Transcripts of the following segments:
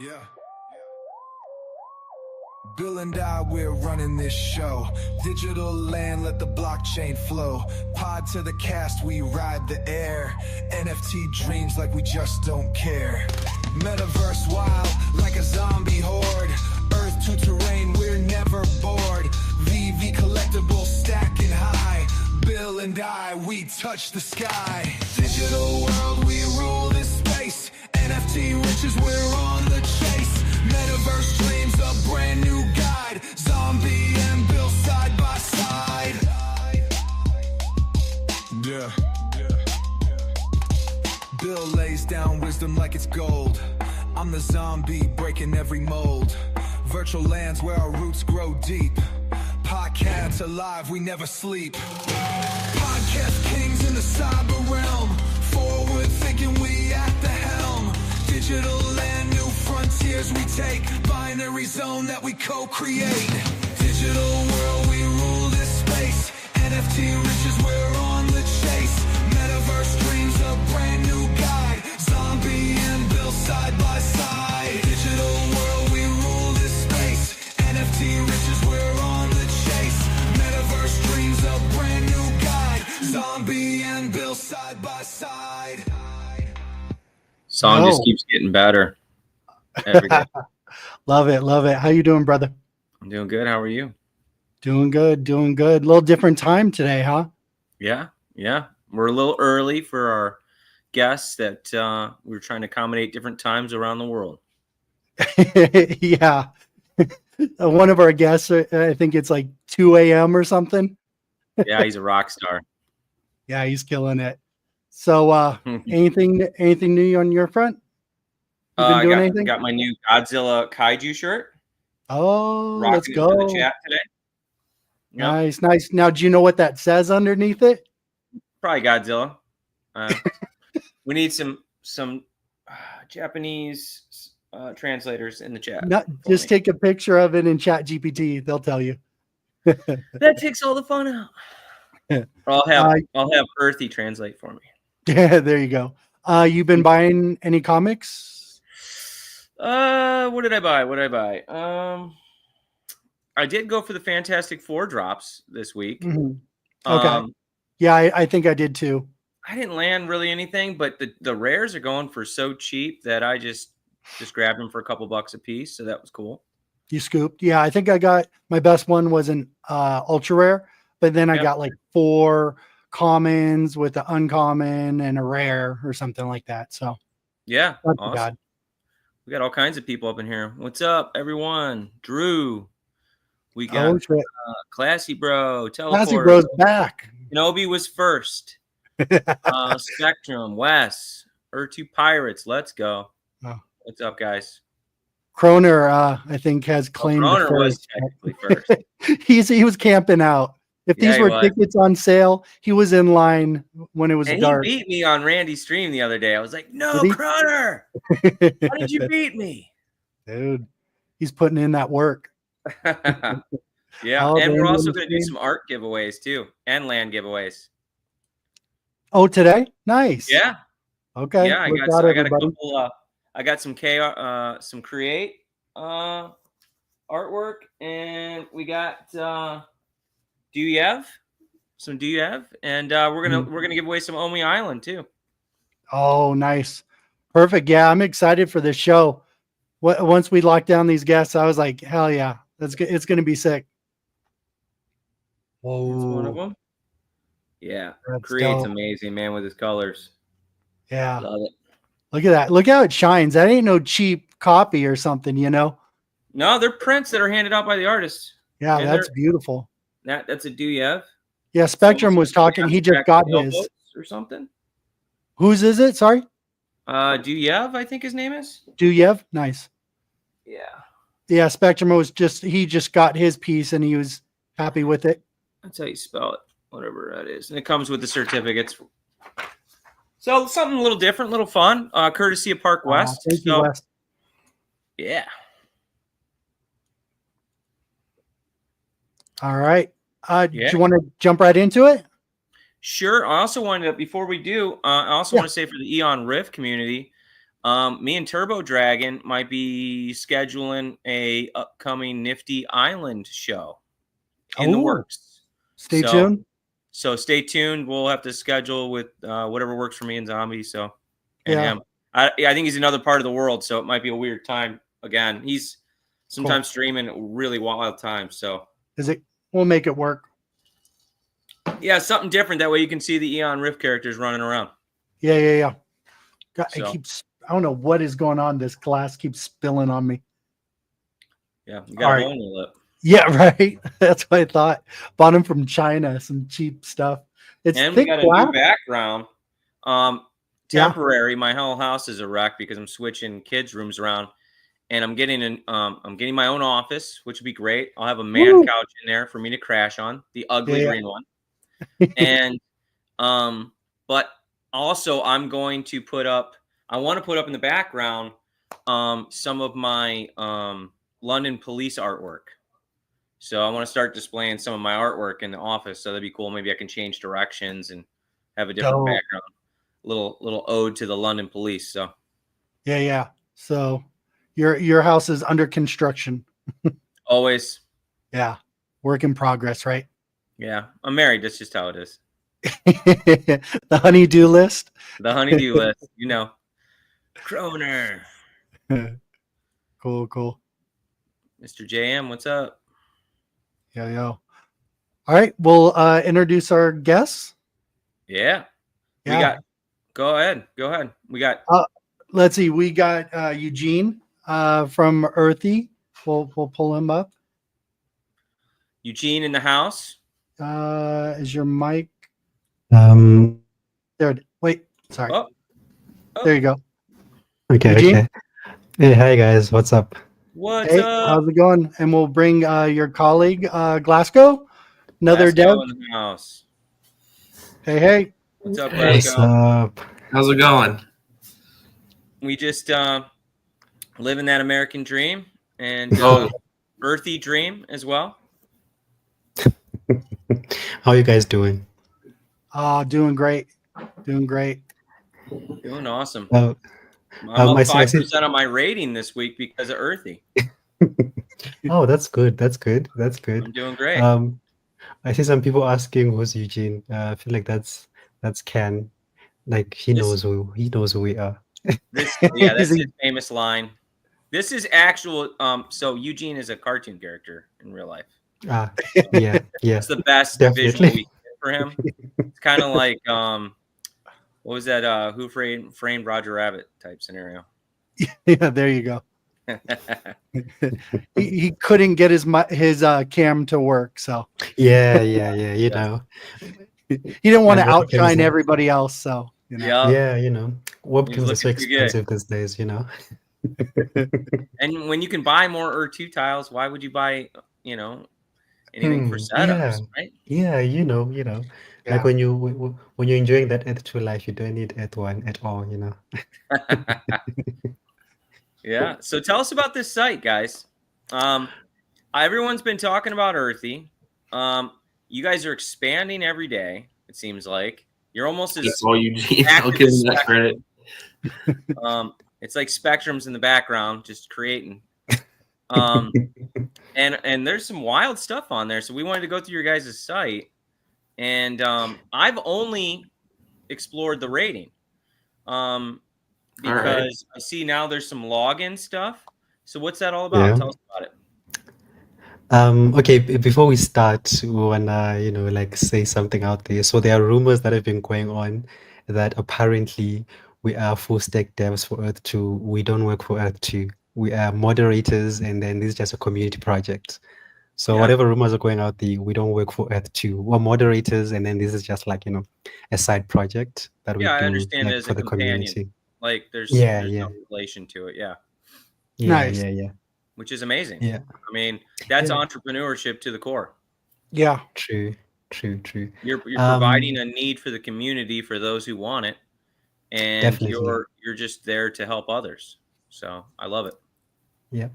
Yeah. Bill and I, we're running this show. Digital land, let the blockchain flow. Pod to the cast, we ride the air. NFT dreams like we just don't care. Metaverse wild, like a zombie horde. Earth to terrain, we're never bored. VV Collectibles stacking high. Bill and I, we touch the sky. Digital world, we rule this space. NFT riches, we're on the chase. Metaverse dreams, a brand new guide. Zombie and Bill side by side. Yeah. Bill lays down wisdom like it's gold. I'm the zombie breaking every mold. Virtual lands where our roots grow deep. Podcasts alive, we never sleep. Podcast kings in the cyber realm. Forward thinking, we at the helm. Digital land, new frontiers we take. Binary zone that we co-create. Digital world, we rule this space. NFT riches, we're on the chase. Metaverse dreams, a brand new guide. Zombie and Bill side by side. Digital world, we rule this space. NFT riches, we're on the chase. Metaverse dreams, a brand new guide. Zombie and Bill side by side. Song just keeps getting better every day. Love it. Love it. How you doing, brother? I'm doing good. How are you? Doing good. Doing good. A little different time today, huh? Yeah. We're a little early for our guests that we're trying to accommodate different times around the world. Yeah. One of our guests, I think it's like 2 a.m. or something. Yeah, he's a rock star. Yeah, he's killing it. So anything new on your front? You been doing anything? Got my new Godzilla Kaiju shirt. Oh, Rocking let's go. it for the chat today. Yep. Nice. Now, do you know what that says underneath it? Probably Godzilla. We need some Japanese translators in the chat. Just take a picture of it in Chat GPT. They'll tell you. That takes all the fun out. I'll have Earthie translate for me. Yeah, there you go. You've been buying any comics? What did I buy? I did go for the Fantastic Four drops this week. Mm-hmm. Okay. Yeah, I think I did too. I didn't land really anything, but the rares are going for so cheap that I just grabbed them for a couple bucks a piece. So that was cool. You scooped? Yeah, I think I got my best one was an ultra rare, but then I got like 4 commons with an uncommon and a rare or something like that. So yeah, awesome. God. We got all kinds of people up in here. What's up, everyone? Drew. We got Classy Bro. Classy Bro's back. Kenobi was first. Spectrum, Wes, Earthie Pirates. Let's go. Oh. What's up, guys? Kroner, I think, has claimed Kroner was technically first. He was camping out. If these were tickets on sale, he was in line when it was dark. He beat me on Randy's stream the other day. I was like, no, Kroner. How did you beat me? Dude, he's putting in that work. Yeah, and we're also going to do some art giveaways too, and land giveaways. Oh, today? Nice. Yeah. Okay. Yeah, I got a couple. I got some create artwork, and we got Do you have? And we're gonna give away some Omi Island too. Oh, nice, perfect. Yeah, I'm excited for this show. Once we lock down these guests, I was like, hell yeah, that's good. It's gonna be sick. Whoa, that's one of them. Yeah, that's Create's dope. Amazing, man, with his colors. Yeah, love it. Look at that. Look how it shines. That ain't no cheap copy or something, you know. No, they're prints that are handed out by the artists. Yeah, and that's beautiful. That's a Do you have? Yeah, Spectrum was talking. He just got his or something. Whose is it? Sorry. Do you have? I think his name is. Do you have? Nice. Yeah. Yeah, Spectrum was he just got his piece and he was happy with it. That's how you spell it, whatever that is, and it comes with the certificates. So something a little different, a little fun, courtesy of Park West. Thank you, West. Yeah. All right. Do you want to jump right into it? Sure. I also wanted to, before we do, I also want to say for the Eon Rift community, Me and Turbo Dragon might be scheduling a upcoming Nifty Island show in the works. Stay tuned. So stay tuned. We'll have to schedule with whatever works for me and Zombie. So and Yeah. him. I think he's another part of the world, so it might be a weird time again. He's sometimes streaming at really wild times. So we'll make it work. Yeah, something different. That way you can see the Eon Rift characters running around. Yeah. God, I don't know what is going on. This glass keeps spilling on me. Yeah, you got a hole in your lip. Yeah, right. That's what I thought. Bought them from China, some cheap stuff. It's and thick we got glass. A new background. Temporary. My whole house is a wreck because I'm switching kids' rooms around, and I'm getting my own office, which would be great. I'll have a man couch in there for me to crash on, the ugly green one. And but also I'm going to I want to put up in the background some of my London police artwork. So I want to start displaying some of my artwork in the office. So that'd be cool. Maybe I can change directions and have a different background. Little ode to the London police. So yeah. So your house is under construction. Always. Yeah. Work in progress, right? Yeah. I'm married. That's just how it is. The honey-do list. The honey-do list. You know. Croner. Cool. Mr. JM, what's up? Yo. All right. We'll introduce our guests. Yeah. We got Go ahead. We got let's see. We got Eugene from Earthie. We'll pull him up. Eugene in the house. Is your mic? There. Wait. Sorry. Oh. There you go. Okay. Eugene? Okay. Hey, hi guys. What's up? What's up? How's it going? And we'll bring your colleague Glasgow, another dev in the house. Hey. What's up, Glasgow? What's up? How's it going? We just living that American dream and Earthy dream as well. How are you guys doing? Doing great. Doing awesome. I'm up 5% on my rating this week because of Earthy. Oh, that's good. I'm doing great. I see some people asking who's Eugene. I feel like that's Ken. Like he knows who we are. That's his famous line. This is actual. So Eugene is a cartoon character in real life. Yeah. It's the best visual we get for him. It's kind of like what was that? Who framed Roger Rabbit type scenario? Yeah, there you go. he couldn't get his cam to work, so yeah. You know, he didn't want to outshine everybody else, so you know. Yeah, you know, webcams are so expensive these days, you know. And when you can buy more Ur2 tiles, why would you buy, anything for setups, right? Yeah, you know. Yeah. Like when you're enjoying that Earth2 life, you don't need Earth1 at all, you know. Yeah. So tell us about this site, guys. Everyone's been talking about Earthy. You guys are expanding every day. It seems like you're almost as I'll give you that credit. It's like Spectrum's in the background, just creating. And there's some wild stuff on there. So we wanted to go through your guys' site, and I've only explored the rating. Because I see now there's some login stuff. So what's that all about? Yeah. Tell us about it. Okay, before we start, we wanna, say something out there. So there are rumors that have been going on that apparently we are full stack devs for Earth2. We don't work for Earth2. We are moderators, and then this is just a community project. So whatever rumors are going out there, we don't work for Earth2. We're moderators, and then this is just like, a side project that we do. I understand it as for a the companion. community. Like there's no relation to it. Yeah. Nice. Yeah. Which is amazing. Yeah. I mean, that's entrepreneurship to the core. Yeah. True. You're providing a need for the community for those who want it, and Definitely. you're just there to help others. So I love it. Yep.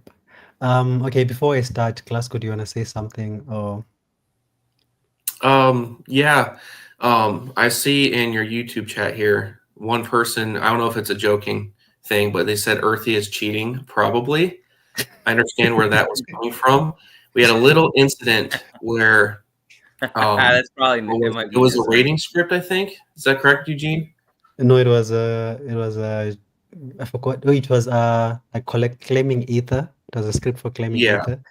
Okay, before I start, Glasgow, do you want to say something? Or I see in your YouTube chat here one person, I don't know if it's a joking thing, but they said Earthie is cheating. Probably. I understand where that was coming from. We had a little incident where That's probably it might be it was his. a rating script, I think. Is that correct, Eugene? No, it was I forgot. Oh, it was like claiming ether. It was a script for claiming Yeah. ether,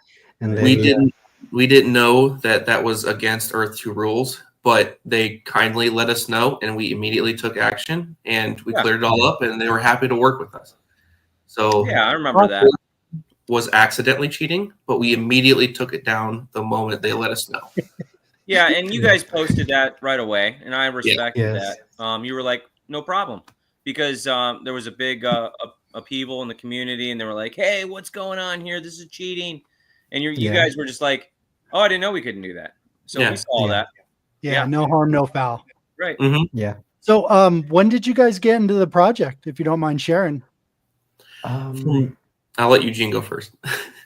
and We then didn't know that was against Earth 2 rules, but they kindly let us know, and we immediately took action, and we cleared it all up, and they were happy to work with us. So Yeah, I remember that. was accidentally cheating, but we immediately took it down the moment they let us know. Yeah, and you guys posted that right away, and I respected Yes. that. You were like, no problem, because there was a big upheaval in the community, and they were like, hey, what's going on here? This is cheating. And you Yeah. guys were just like, oh, I didn't know we couldn't do that. So Yeah. we saw that. Yeah, no harm, no foul. Right. Yeah. So when did you guys get into the project, if you don't mind sharing? I'll let Eugene go first.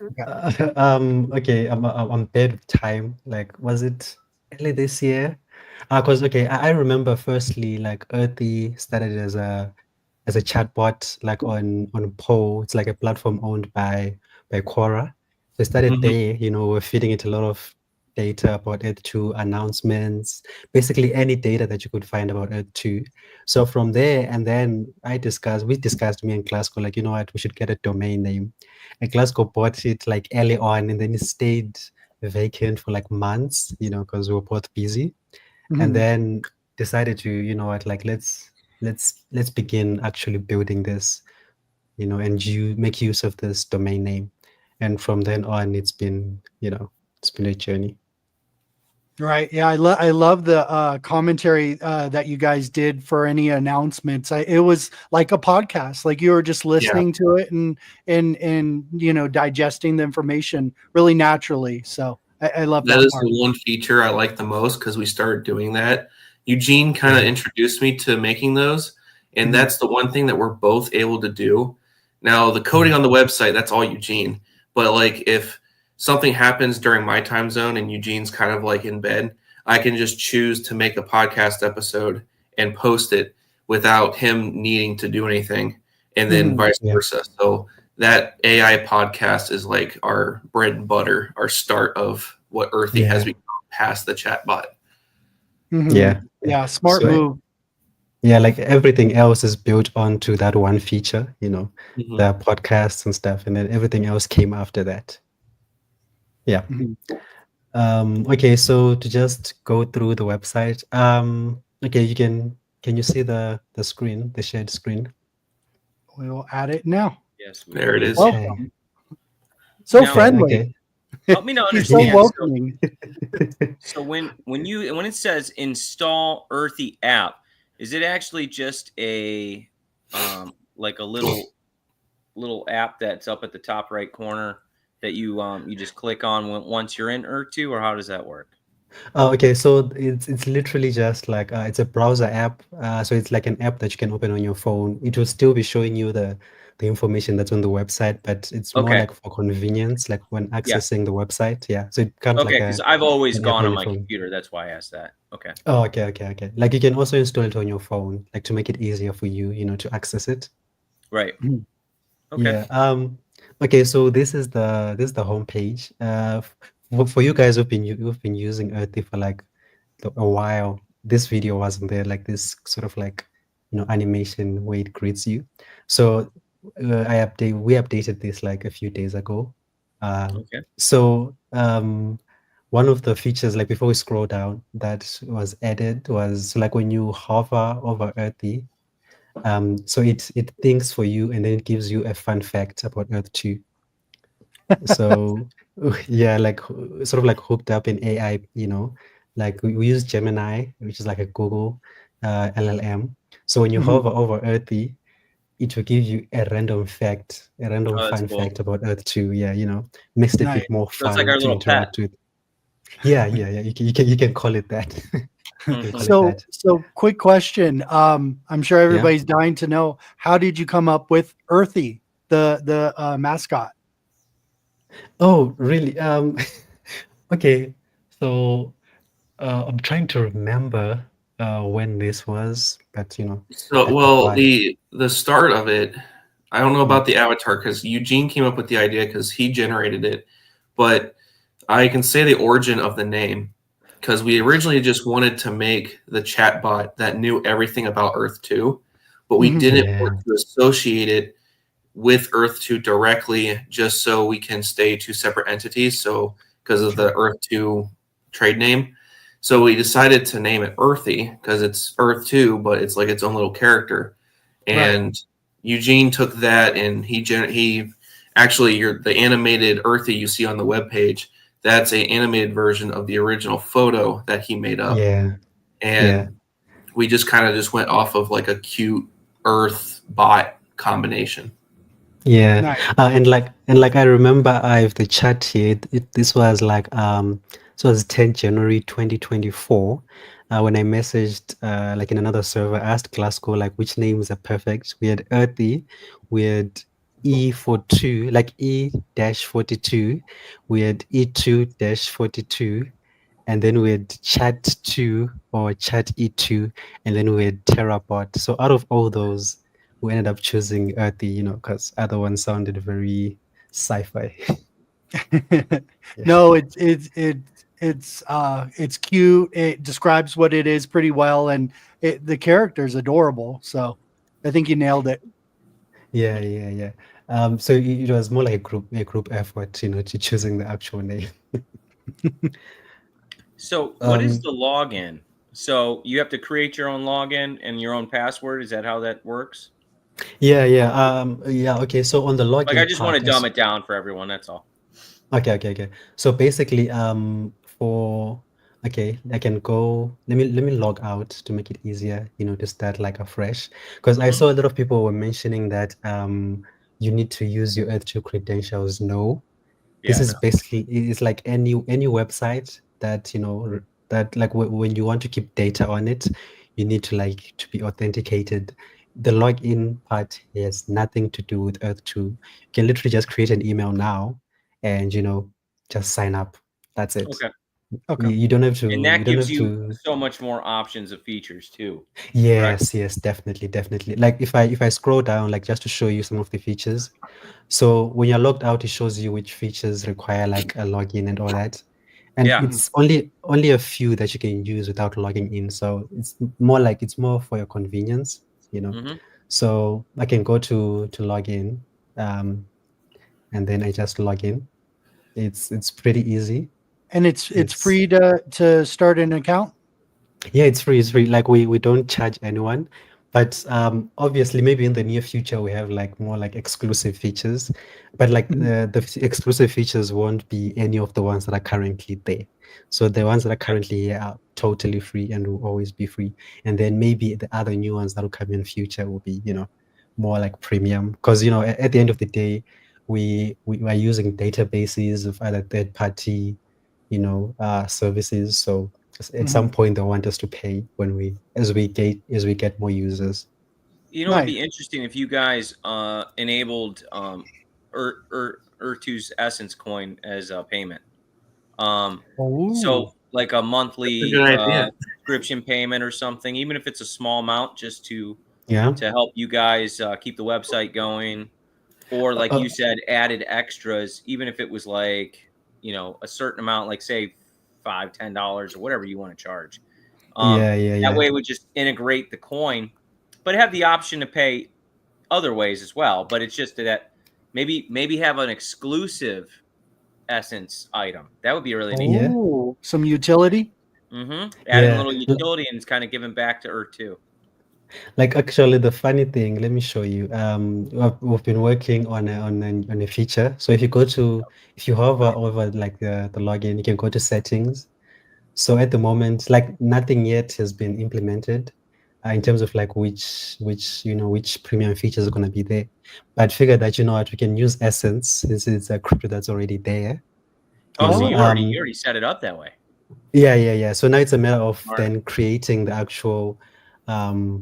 Okay, I'm bad with time. Like, was it early this year? Because I remember firstly, like Earthie started as a chatbot, like on Poe. It's like a platform owned by Quora. So it started there. We're feeding it a lot of data about Earth 2 announcements, basically any data that you could find about Earth 2. So from there, and then we discussed, me and Glasgow, like, you know what, we should get a domain name. And Glasgow bought it like early on, and then it stayed vacant for like months, because we were both busy. And then decided to, you know what, like let's begin actually building this, and you make use of this domain name. And from then on, it's been a journey. Right. Yeah, I love the commentary that you guys did for any announcements. It was like a podcast, like you were just listening to it and digesting the information really naturally. So I love that. That is part. the one feature I like the most, because we started doing that. Eugene kind of introduced me to making those, and that's the one thing that we're both able to do. Now, the coding on the website, that's all Eugene. But like if something happens during my time zone and Eugene's kind of like in bed, I can just choose to make a podcast episode and post it without him needing to do anything, and then vice versa. So that AI podcast is like our bread and butter, our start of what Earthie has become past the chatbot. Yeah, smart move. Yeah, like everything else is built onto that one feature, the podcasts and stuff, and then everything else came after that. Yeah. Okay, so to just go through the website, okay, can you see the screen, the shared screen? We will add it now. Yes. There it is. Welcome. So Now, friendly. Okay. Help me to He's so understand. welcoming. So when it says install Earthie app, is it actually just a like a little app that's up at the top right corner that you just click on once you're in Earth 2, or how does that work? Oh, okay, so it's literally just like it's a browser app. So it's like an app that you can open on your phone. It will still be showing you the information that's on the website, but it's more like for convenience, like when accessing the website. Yeah, so it comes like because I've always an app gone on your my phone. computer. That's why I asked that. Okay. Oh, okay. Like you can also install it on your phone, like to make it easier for you, to access it. Right. Okay. Yeah. Okay, so this is the homepage. For you guys who've been using Earthie for like a while, this video wasn't there, like this sort of like animation where it greets you. So we updated this like a few days ago. So one of the features, like before we scroll down, that was added was like when you hover over Earthie, so it thinks for you and then it gives you a fun fact about Earth 2. So yeah, like sort of like hooked up in AI, like we use Gemini, which is like a Google LLM. So when you hover over Earthie, it will give you a random fact, a random fun fact about Earth 2. Yeah, makes it a bit more fun it's like our to little interact with. Yeah. You can call it that. So quick question. I'm sure everybody's dying to know, how did you come up with Earthie, the mascot? Oh, really? Okay. So I'm trying to remember when this was, but So well, the start of it I don't know about the avatar because Eugene came up with the idea because he generated it, but I can say the origin of the name because we originally just wanted to make the chatbot that knew everything about Earth 2, but we didn't want to associate it with Earth 2 directly just so we can stay two separate entities. So because of the Earth 2 trade name. So we decided to name it Earthie because it's Earth 2, but it's like its own little character. And Eugene took that and he actually the animated Earthie you see on the webpage, that's an animated version of the original photo that he made up. And we just kind of just went off of like a cute Earth bot combination. Nice. And like I remember I have the chat here. This was like so it was 10 January 2024. When I messaged like in another server, I asked Glasgow like which names are perfect. We had Earthie, we had E42, like E-42, we had E2-42, and then we had Chat 2 or Chat E2, and then we had Terabot. So out of all those, we ended up choosing Earthy, you know, because other ones sounded very sci-fi. No, it's cute. It describes what it is pretty well, and the character is adorable. So I think you nailed it. Yeah. So it was more like a group effort, you know, to choosing the actual name. So what is the login? So you have to create your own login and your own password. Is that how that works? Yeah. Okay. So on the login Like I just want to part, dumb it down for everyone. That's all. Okay. So basically, I can go. Let me log out to make it easier, you know, to start like afresh. Because I saw a lot of people were mentioning that you need to use your Earth2 credentials. No, this is basically it's like any website that you know that like when you want to keep data on it, you need to like to be authenticated. The login part has nothing to do with Earth2. You can literally just create an email now and you know just sign up. That's it. Okay. You don't have to. And that You don't gives have you to. so much more options of features too. Yes, definitely. Like if I scroll down, like just to show you some of the features. So when you're logged out, it shows you which features require like a login and all that. And it's only a few that you can use without logging in. So it's more for your convenience, you know. So I can go to log in, and then I just log in. It's pretty easy. And it's free to start an account. Yeah, it's free. It's free. Like we don't charge anyone, but obviously maybe in the near future we have like more like exclusive features, but like the exclusive features won't be any of the ones that are currently there. So the ones that are currently here are totally free and will always be free. And then maybe the other new ones that will come in future will be, you know, more like premium. Because you know, at the end of the day, we are using databases of other third party, you know, services. So at some point they want us to pay when as we get more users. You know, it'd be interesting if you guys enabled Ur2's Essence coin as a payment. So like a monthly subscription payment or something, even if it's a small amount, just to help you guys keep the website going, or like you said, added extras, even if it was like, you know, a certain amount, like say $5-10 or whatever you want to charge. That way it would just integrate the coin, but have the option to pay other ways as well. But it's just that maybe have an exclusive Essence item. That would be really neat. Some utility. Adding a little utility and it's kind of giving back to Earth too. Like actually, the funny thing, let me show you. We've been working on a feature. So if you hover over like the login, you can go to settings. So at the moment, like nothing yet has been implemented in terms of like which premium features are going to be there. But figure that you know what, we can use Essence since it's a crypto that's already there. So you already set it up that way. Yeah. So now it's a matter of then creating the actual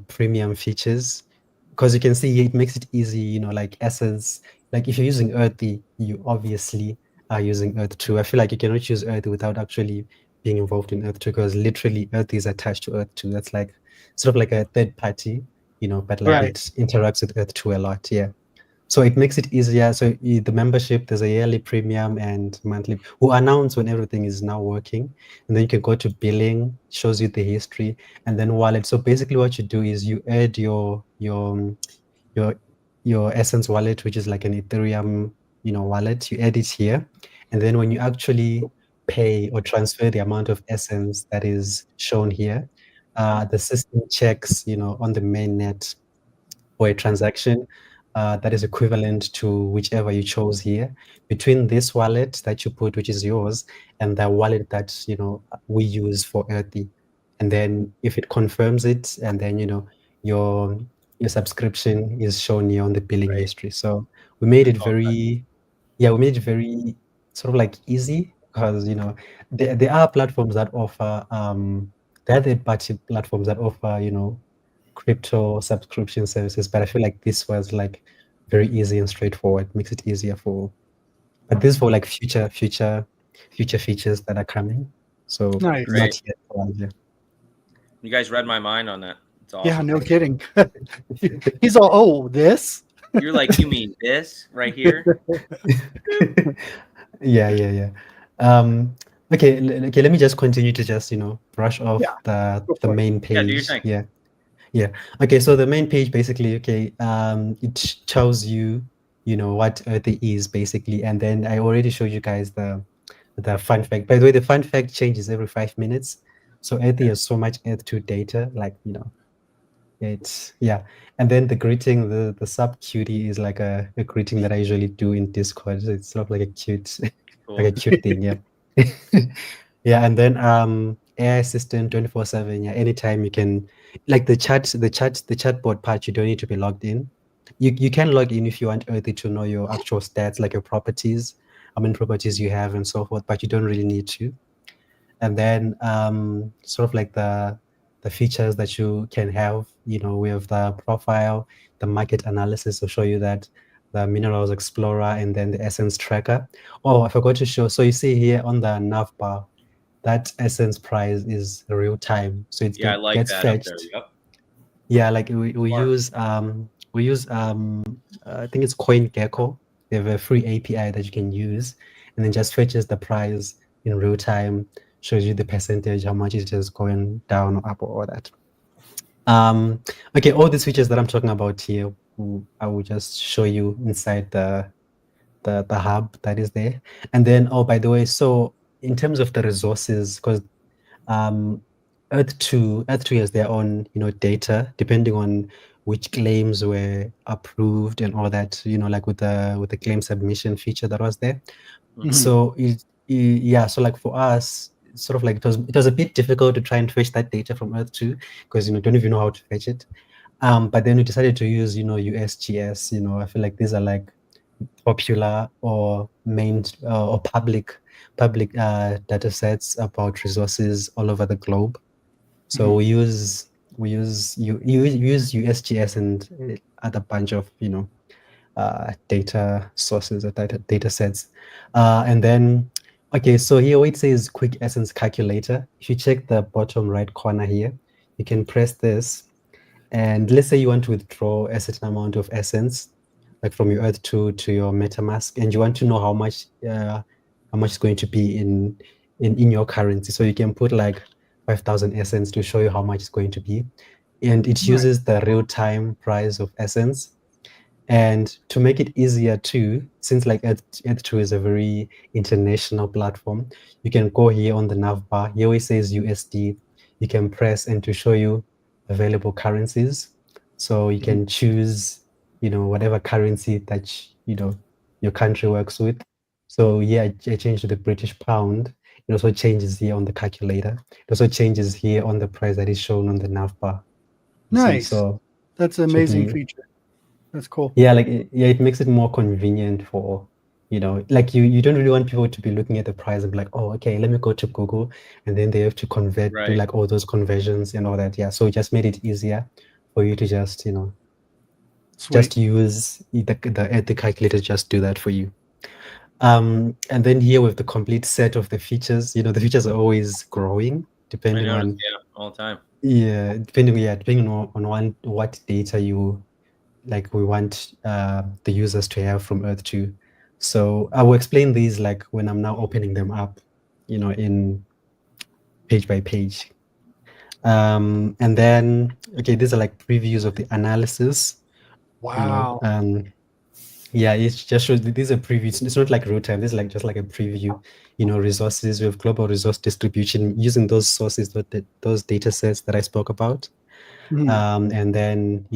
premium features, because you can see it makes it easy, you know, like Essence. Like if you're using Earthie, you obviously are using Earth2. I feel like you cannot use Earthie without actually being involved in Earth2, because literally Earthie is attached to Earth2. That's like sort of like a third party, you know, but like it interacts with Earth2 a lot. Yeah. So it makes it easier. So the membership, there's a yearly premium and monthly. We'll announce when everything is now working, and then you can go to billing, shows you the history, and then wallet. So basically, what you do is you add your your Essence wallet, which is like an Ethereum, wallet. You add it here, and then when you actually pay or transfer the amount of Essence that is shown here, the system checks, on the main net for a transaction that is equivalent to whichever you chose here between this wallet that you put, which is yours, and the wallet that we use for Earthy. And then if it confirms it, and then your your subscription is shown here on the billing Right. history. So we made it All right. we made it very sort of like easy because there are platforms that offer there are third-party platforms that offer crypto subscription services, but I feel like this was like very easy and straightforward. Makes it easier but this for like future features that are coming. So Nice. not yet for us, yeah. You guys read my mind on that. It's awesome. Yeah, no kidding. He's all, oh, this? You're like, you mean this right here? Yeah. Okay, let me just continue to just brush off go the for it. main Yeah, do your page. thing. Yeah. Okay, so the main page basically, it shows you what Earth is basically, and then I already showed you guys the fun fact. By the way, the fun fact changes every 5 minutes. So Earth has so much Earth2 data, like it's and then the greeting, the sub cutie is like a greeting that I usually do in Discord. So it's sort of like a cute Cool. like a cute thing, yeah. Yeah, and then AI assistant 24/7, yeah, anytime you can, like the chatbot part, you don't need to be logged in. You can log in if you want Earthy to know your actual stats, like your properties, how many properties you have and so forth, but you don't really need to. And then sort of like the features that you can have, we have the profile, the market analysis will show you that, the minerals explorer, and then the essence tracker. Oh, I forgot to show. So you see here on the nav bar, that essence price is real time. So it Yeah, I like gets that fetched. up there. Yep. Yeah, like we Smart. use I think it's CoinGecko. They have a free API that you can use, and then just fetches the price in real time, shows you the percentage, how much is just going down or up or all that. Okay, all these features that I'm talking about here, I will just show you inside the hub that is there. And then, oh, by the way, so in terms of the resources, because Earth2 has their own, data depending on which claims were approved and all that, like with the claim submission feature that was there. Mhm. So so like for us, it's sort of like it was a bit difficult to try and fetch that data from Earth2 because don't even know how to fetch it. But then we decided to use, USGS. I feel like these are like popular or main or public data sets about resources all over the globe. So we use USGS and other bunch of data sources or data sets, and then okay. So here it says quick essence calculator. If you check the bottom right corner here, you can press this, and let's say you want to withdraw a certain amount of essence, like from your Earth2 to your MetaMask, and you want to know how much is going to be in your currency. So you can put like 5,000 essence to show you how much it's going to be, and it uses the real-time price of essence. And to make it easier too, since like Earth2 is a very international platform, you can go here on the nav bar. Here it says USD. You can press and to show you available currencies. So you can choose, whatever currency that your country works with. So yeah, I changed to the British pound. It also changes here on the calculator. It also changes here on the price that is shown on the nav bar. You see, Nice. so That's an amazing feature. That's cool. yeah, like it makes it more convenient for like you don't really want people to be looking at the price and be like, oh, okay, let me go to Google, and then they have to convert, do Right. like all those conversions and all that. Yeah, so it just made it easier for you to just just use the calculator, just do that for you. And then here with the complete set of the features, the features are always growing depending on all the time. depending on what data you like we want the users to have from Earth 2. So I will explain these like when I'm now opening them up, in page by page. And then, okay, these are like previews of the analysis. Wow. Yeah, it just shows these are previews. It's not like real time. This is like just like a preview. Resources. We have global resource distribution using those sources, those data sets that I spoke about. Mhm. And then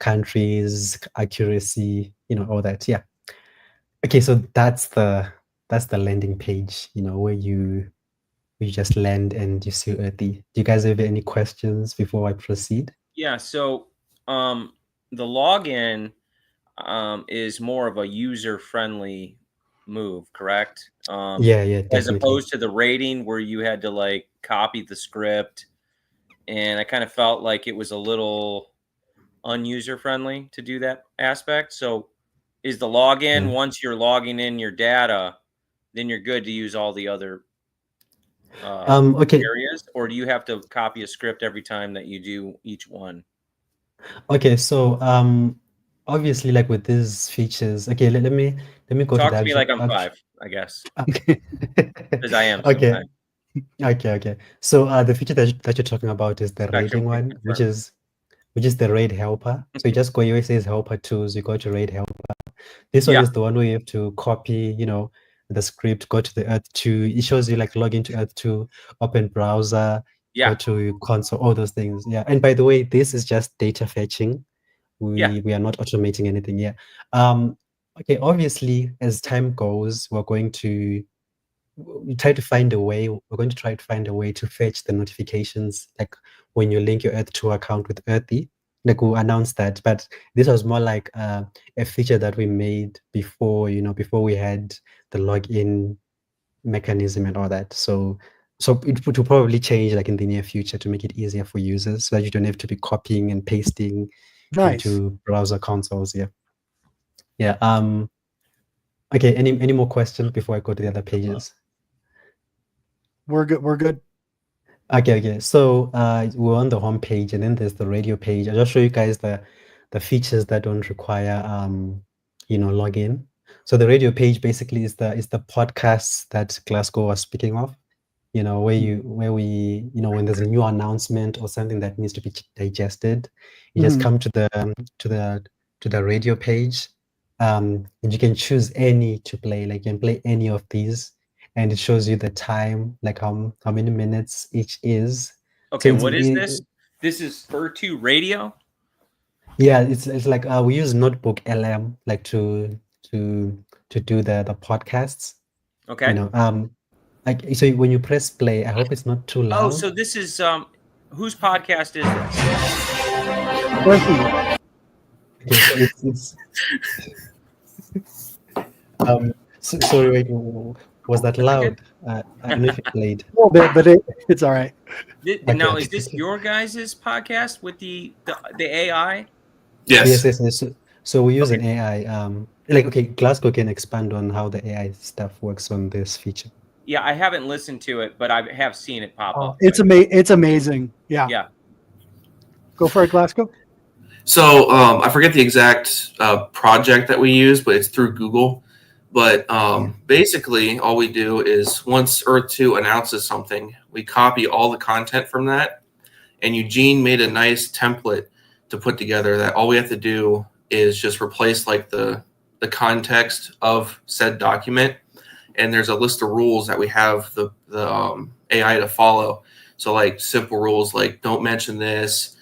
countries, accuracy, all that. Yeah. Okay, so that's the landing page. Where you just land and you see Earthie. Do you guys have any questions before I proceed? Yeah. So the login is more of a user-friendly move, correct? Yeah, As definitely. opposed to the rating where you had to like copy the script, and I kind of felt like it was a little unuser-friendly to do that aspect. So is the login, Yeah. once you're logging in your data, then you're good to use all the other Okay. areas, or do you have to copy a script every time that you do each one? Okay, so obviously, like with these features, okay, let me go to Talk the to me like I'm 5, I guess, Okay. because I am Okay. sometimes. Okay. So the feature that you're talking about is the Spectrum rating can one, which confirm. is the raid helper. So you just go here, it says helper tools, you go to raid helper. This one Yeah. is the one where you have to copy, the script, go to the Earth 2. It shows you like log into Earth 2, open browser, go Yeah. to console, all those things. Yeah. And by the way, this is just data fetching. Yeah. We are not automating anything yet. Okay, obviously, as time goes, we're going to try to find a way. We're going to try to find a way to fetch the notifications, like when you link your Earth2 account with Earthie. Like we'll announce that, but this was more like a feature that we made before, before we had the login mechanism and all that. So it will probably change like in the near future to make it easier for users, so that you don't have to be copying and pasting Nice. into browser consoles. Yeah. Okay, any more questions before I go to the other pages? We're good. Okay. So we're on the home page, and then there's the radio page. I'll just show you guys the features that don't require login. So the radio page basically is the podcasts that Glasgow was speaking of. Where we when there's a new announcement or something that needs to be digested, you just Mhm. come to the radio page, and you can choose any to play. Like you can play any of these, and it shows you the time, like how many minutes each is. Okay, what is this? This is Earth2 radio? Yeah, it's like we use Notebook LM like to do the podcasts. Okay. Like so when you press play, I hope it's not too loud. Oh, so this is whose podcast is this? Earthie. Okay, so it's sorry, wait, was that loud? I don't know if it played. A little bit, but it's all right. Now, is this your guys' podcast with the AI? Yes. Yes. So we use an AI. Like, okay, Glasgow can expand on how the AI stuff works on this feature. Yeah, I haven't listened to it, but I have seen it pop up. It's amazing. Yeah. Yeah. Go for it, Glasgow. So I forget the exact project that we use, but it's through Google. But basically, all we do is once Earth2 announces something, we copy all the content from that. And Eugene made a nice template to put together that all we have to do is just replace like the context of said document. And there's a list of rules that we have the AI to follow. So like simple rules like don't mention this,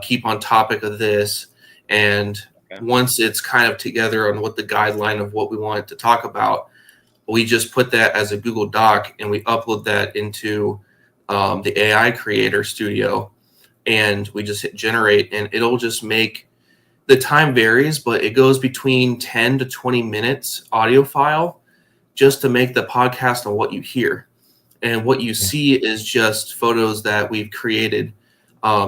keep on topic of this. And once it's kind of together on what the guideline of what we want it to talk about, we just put that as a Google Doc and we upload that into the AI Creator Studio, and we just hit generate, and it'll just make the time varies, but it goes between 10 to 20 minutes audio file just to make the podcast on what you hear. And what you see is just photos that we've created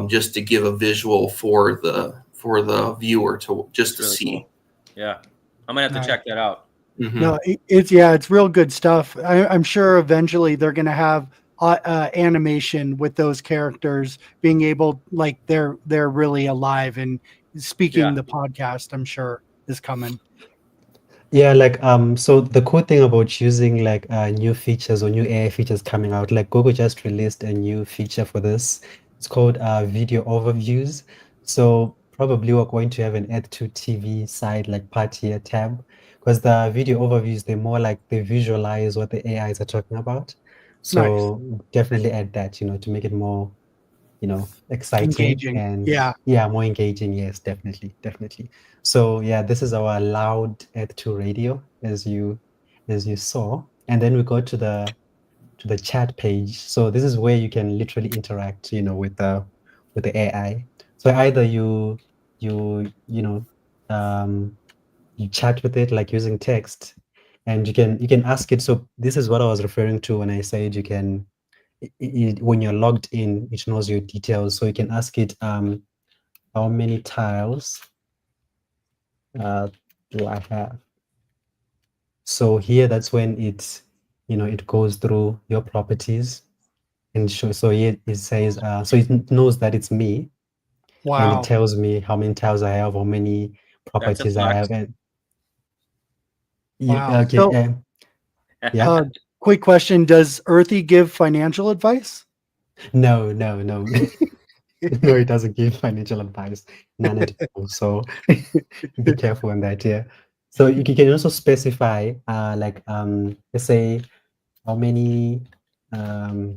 just to give a visual for the viewer to just to see. Cool. Yeah, I'm gonna have to check that out. Mm-hmm. No, it's real good stuff. I'm sure eventually they're going to have animation with those characters being able, like they're really alive and speaking the podcast, I'm sure, is coming. Yeah, like so the cool thing about using like new features or new AI features coming out, like Google just released a new feature for this. It's called video overviews. So probably we're going to have an Earth2 TV side like part here tab, because the video overviews, they're more like they visualize what the AIs are talking about. So definitely add that, to make it more, exciting Engaging. and Yeah. more engaging. Yes, definitely, definitely. So yeah, this is our loud Earth2 radio, as you saw, and then we go to the chat page. So this is where you can literally interact, with the AI. So either you chat with it like using text, and you can ask it. So this is what I was referring to when I said you can, when you're logged in, it knows your details. So you can ask it, how many tiles do I have? So here, that's when it goes through your properties and show. So here it says, so it knows that it's me, and it Wow. tells me how many tiles I have, how many properties I have, and Wow. okay, So, yeah. Quick question: does Earthie give financial advice? No. No, it doesn't give financial advice, none at all. So be careful on that. Yeah. So you can also specify, like, let's say, how many do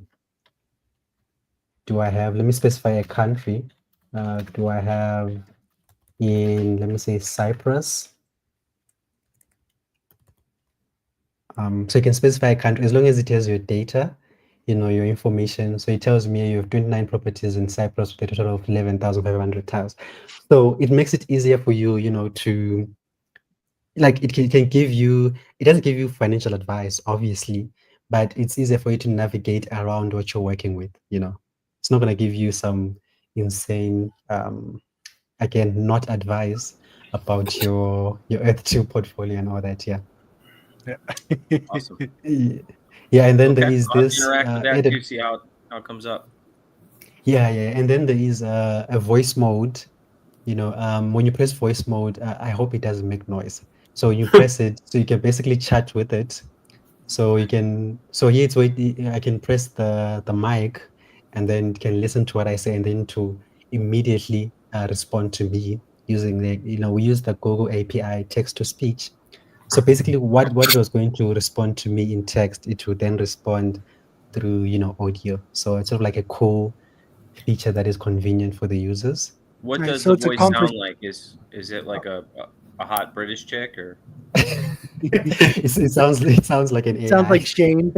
I have? Let me specify a country. Do I have in, let me say, Cyprus? So you can specify a country as long as it has your data, your information. So it tells me you have 29 properties in Cyprus with a total of 11,500 tiles. So it makes it easier for you, to, like, it can give you, it doesn't give you financial advice, obviously, but it's easier for you to navigate around what you're working with. It's not going to give you some insane, again, not advice about your Earth2 portfolio and all that. Yeah. Awesome. Yeah, and then there Okay, is I'll have to this interact with that added. too, see how it comes up. Yeah, and then there is a voice mode. When you press voice mode, I hope it doesn't make noise. So you press it, so you can basically chat with it. So you can, so here it's where I can press the mic, and then it can listen to what I say, and then to immediately respond to me using we use the Google API text to speech. So basically, what it was going to respond to me in text, it would then respond through audio. So it's sort of like a cool feature that is convenient for the users. What Right, does so the it's a voice conference. sound like? Is it like a hot British chick or? It sounds like an Sounds AI. like Shane.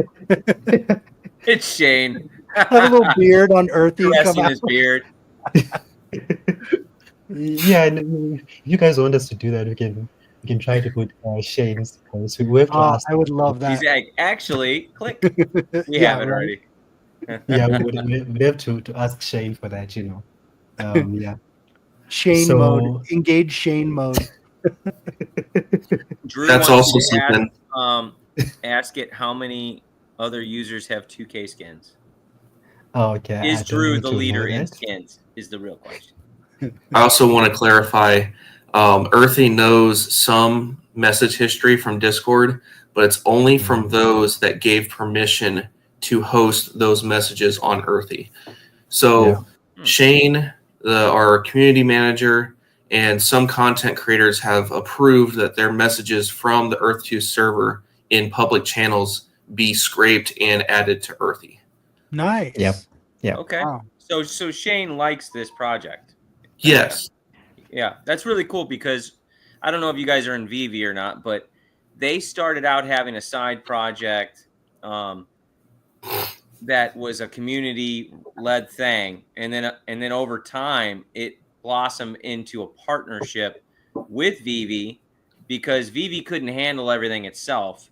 It's Shane. Have a little beard on Earthie come Caressing out. his beard. Yeah, and if you guys want us to do that, we can try to put Shane's, because we have to ask. I would love He's that. actually click. We Yeah, have it right. already. Yeah, we'd have to ask Shane for that. Yeah. Shane mode. Engage Shane mode. Drew That's wants also you to something. ask it how many other users have 2K skins. Oh, okay. Is I don't Drew need the to know leader in that. skins? Is the real question. I also want to clarify, Earthie knows some message history from Discord, but it's only from those that gave permission to host those messages on Earthie. So Shane, our community manager, and some content creators have approved that their messages from the Earth2 server in public channels be scraped and added to Earthie. Nice. Yep. Okay. Wow. So Shane likes this project. Yes. Yeah, that's really cool because I don't know if you guys are in VV or not, but they started out having a side project that was a community-led thing, and then over time it blossomed into a partnership with VV because VV couldn't handle everything itself.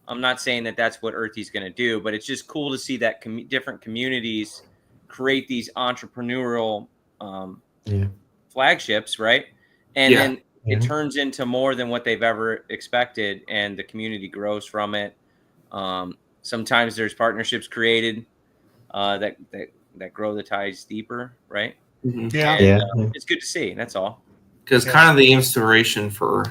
I'm not saying that that's what Earthie's going to do, but it's just cool to see that different communities create these entrepreneurial flagships, right? And then it turns into more than what they've ever expected, and the community grows from it. Sometimes there's partnerships created that grow the ties deeper, right? Mm-hmm. Yeah. And it's good to see. That's all. Because kind of the inspiration for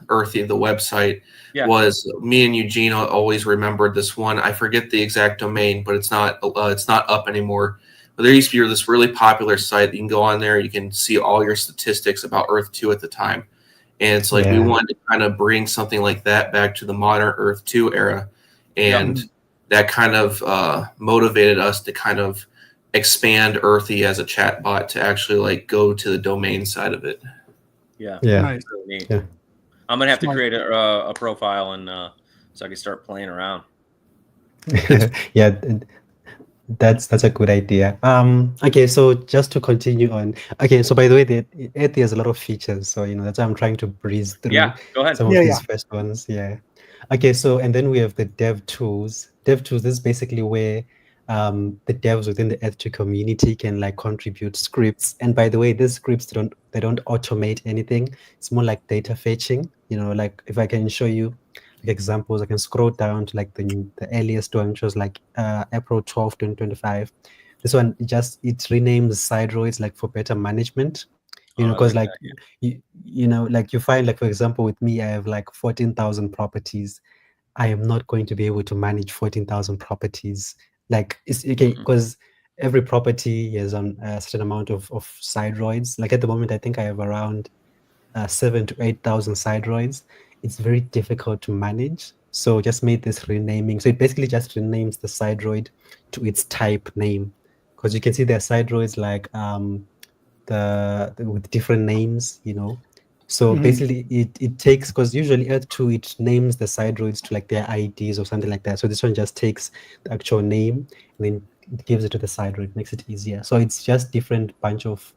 Earthie, the website, was me and Eugene always remembered this one. I forget the exact domain, but it's not up anymore. But there used to be this really popular site that you can go on there. You can see all your statistics about Earth 2 at the time. And it's like we wanted to kind of bring something like that back to the modern Earth 2 era. And that kind of motivated us to kind of expand Earthie as a chatbot to actually like go to the domain side of it. Yeah. Nice. Really neat. Yeah. I'm gonna have to create a profile and so I can start playing around. Yeah, that's a good idea. Okay, so just to continue on. Okay, so by the way, the Earthie has a lot of features, so that's why I'm trying to breeze through go ahead. some of these first ones. Yeah. Okay, so and then we have the dev tools. Dev tools is basically where the devs within the Earth2 community can like contribute scripts. And by the way, these scripts don't automate anything. It's more like data fetching. Like if I can show you like examples, I can scroll down to like the earliest one, which was like April 12, 2025. This one it renames side roads like for better management. Because like like you find like for example with me, I have like 14,000 properties. I am not going to be able to manage 14,000 properties. Like it's okay because every property has a certain amount of sidroids. Like at the moment, I think I have around 7,000 to 8,000 sidroids. It's very difficult to manage. So just made this renaming. So it basically just renames the sidroid to its type name, because you can see there are sidroids like with different names, So basically it takes, because usually Earth2 it names the sidroids to like their IDs or something like that. So this one just takes the actual name and then it gives it to the sideroid, makes it easier. So it's just different bunch of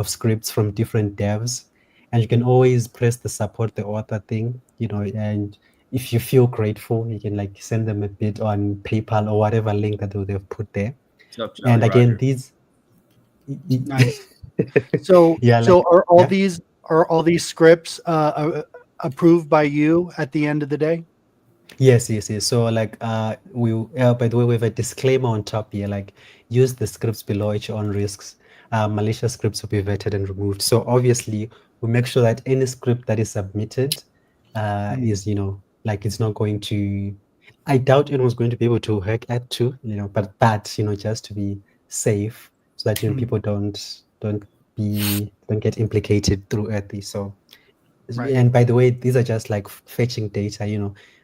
scripts from different devs, and you can always press the support the author thing, and if you feel grateful, you can like send them a bit on PayPal or whatever link that they've put there. And again, these nice. So are all these scripts approved by you at the end of the day? Yes. So like by the way, we have a disclaimer on top here, like use the scripts below at your own risks. Malicious scripts will be vetted and removed. So obviously we make sure that any script that is submitted is like it's not going to, I doubt anyone's going to be able to hack at too, but just to be safe, so that people don't get implicated through Earthie. So and by the way, these are just like fetching data,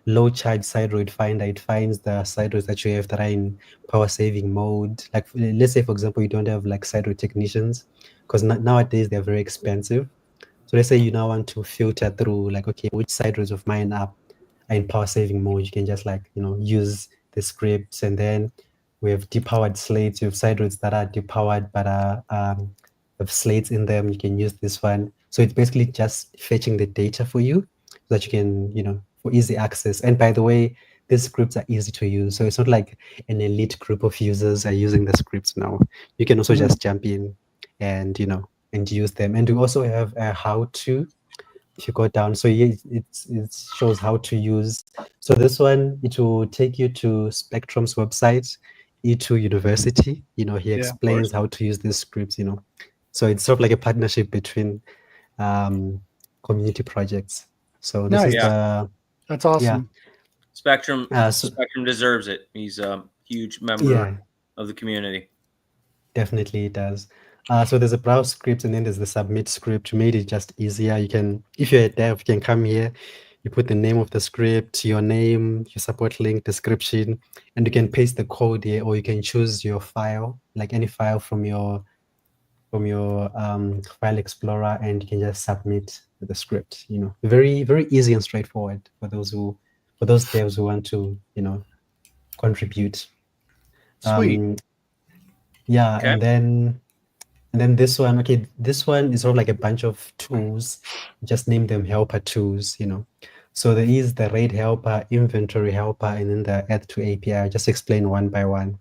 low charge sideroid finder. It finds the sideroids that you have that are in power saving mode. Like let's say for example you don't have like sideroid technicians, because nowadays they're very expensive. So let's say you now want to filter through like, okay, which sideroids of mine are in power saving mode. You can just like use the scripts. And then we have depowered slates. You have sideroids that are depowered but have slates in them. You can use this one. So it's basically just fetching the data for you so that you can, for easy access. And by the way, these scripts are easy to use. So it's not like an elite group of users are using the scripts now. You can also just jump in and, and use them. And we also have a how-to. If you go down, so it shows how to use. So this one, it will take you to Spectrum's website, E2 University. He explains how to use these scripts, So it's sort of like a partnership between community projects. So this is that's awesome. Spectrum Spectrum deserves it. He's a huge member of the community. Definitely it does. So there's a browse script, and then there's the submit script. We made it just easier. You can, if you're a dev, you can come here, you put the name of the script, your name, your support link, description, and you can paste the code here, or you can choose your file, like any file from your file explorer, and you can just submit the script. Very, very easy and straightforward for those devs who want to contribute. Sweet. And then this one, this one is sort of like a bunch of tools. Just name them helper tools, So there is the raid helper, inventory helper, and then the Earth2 API. I'll just explain one by one.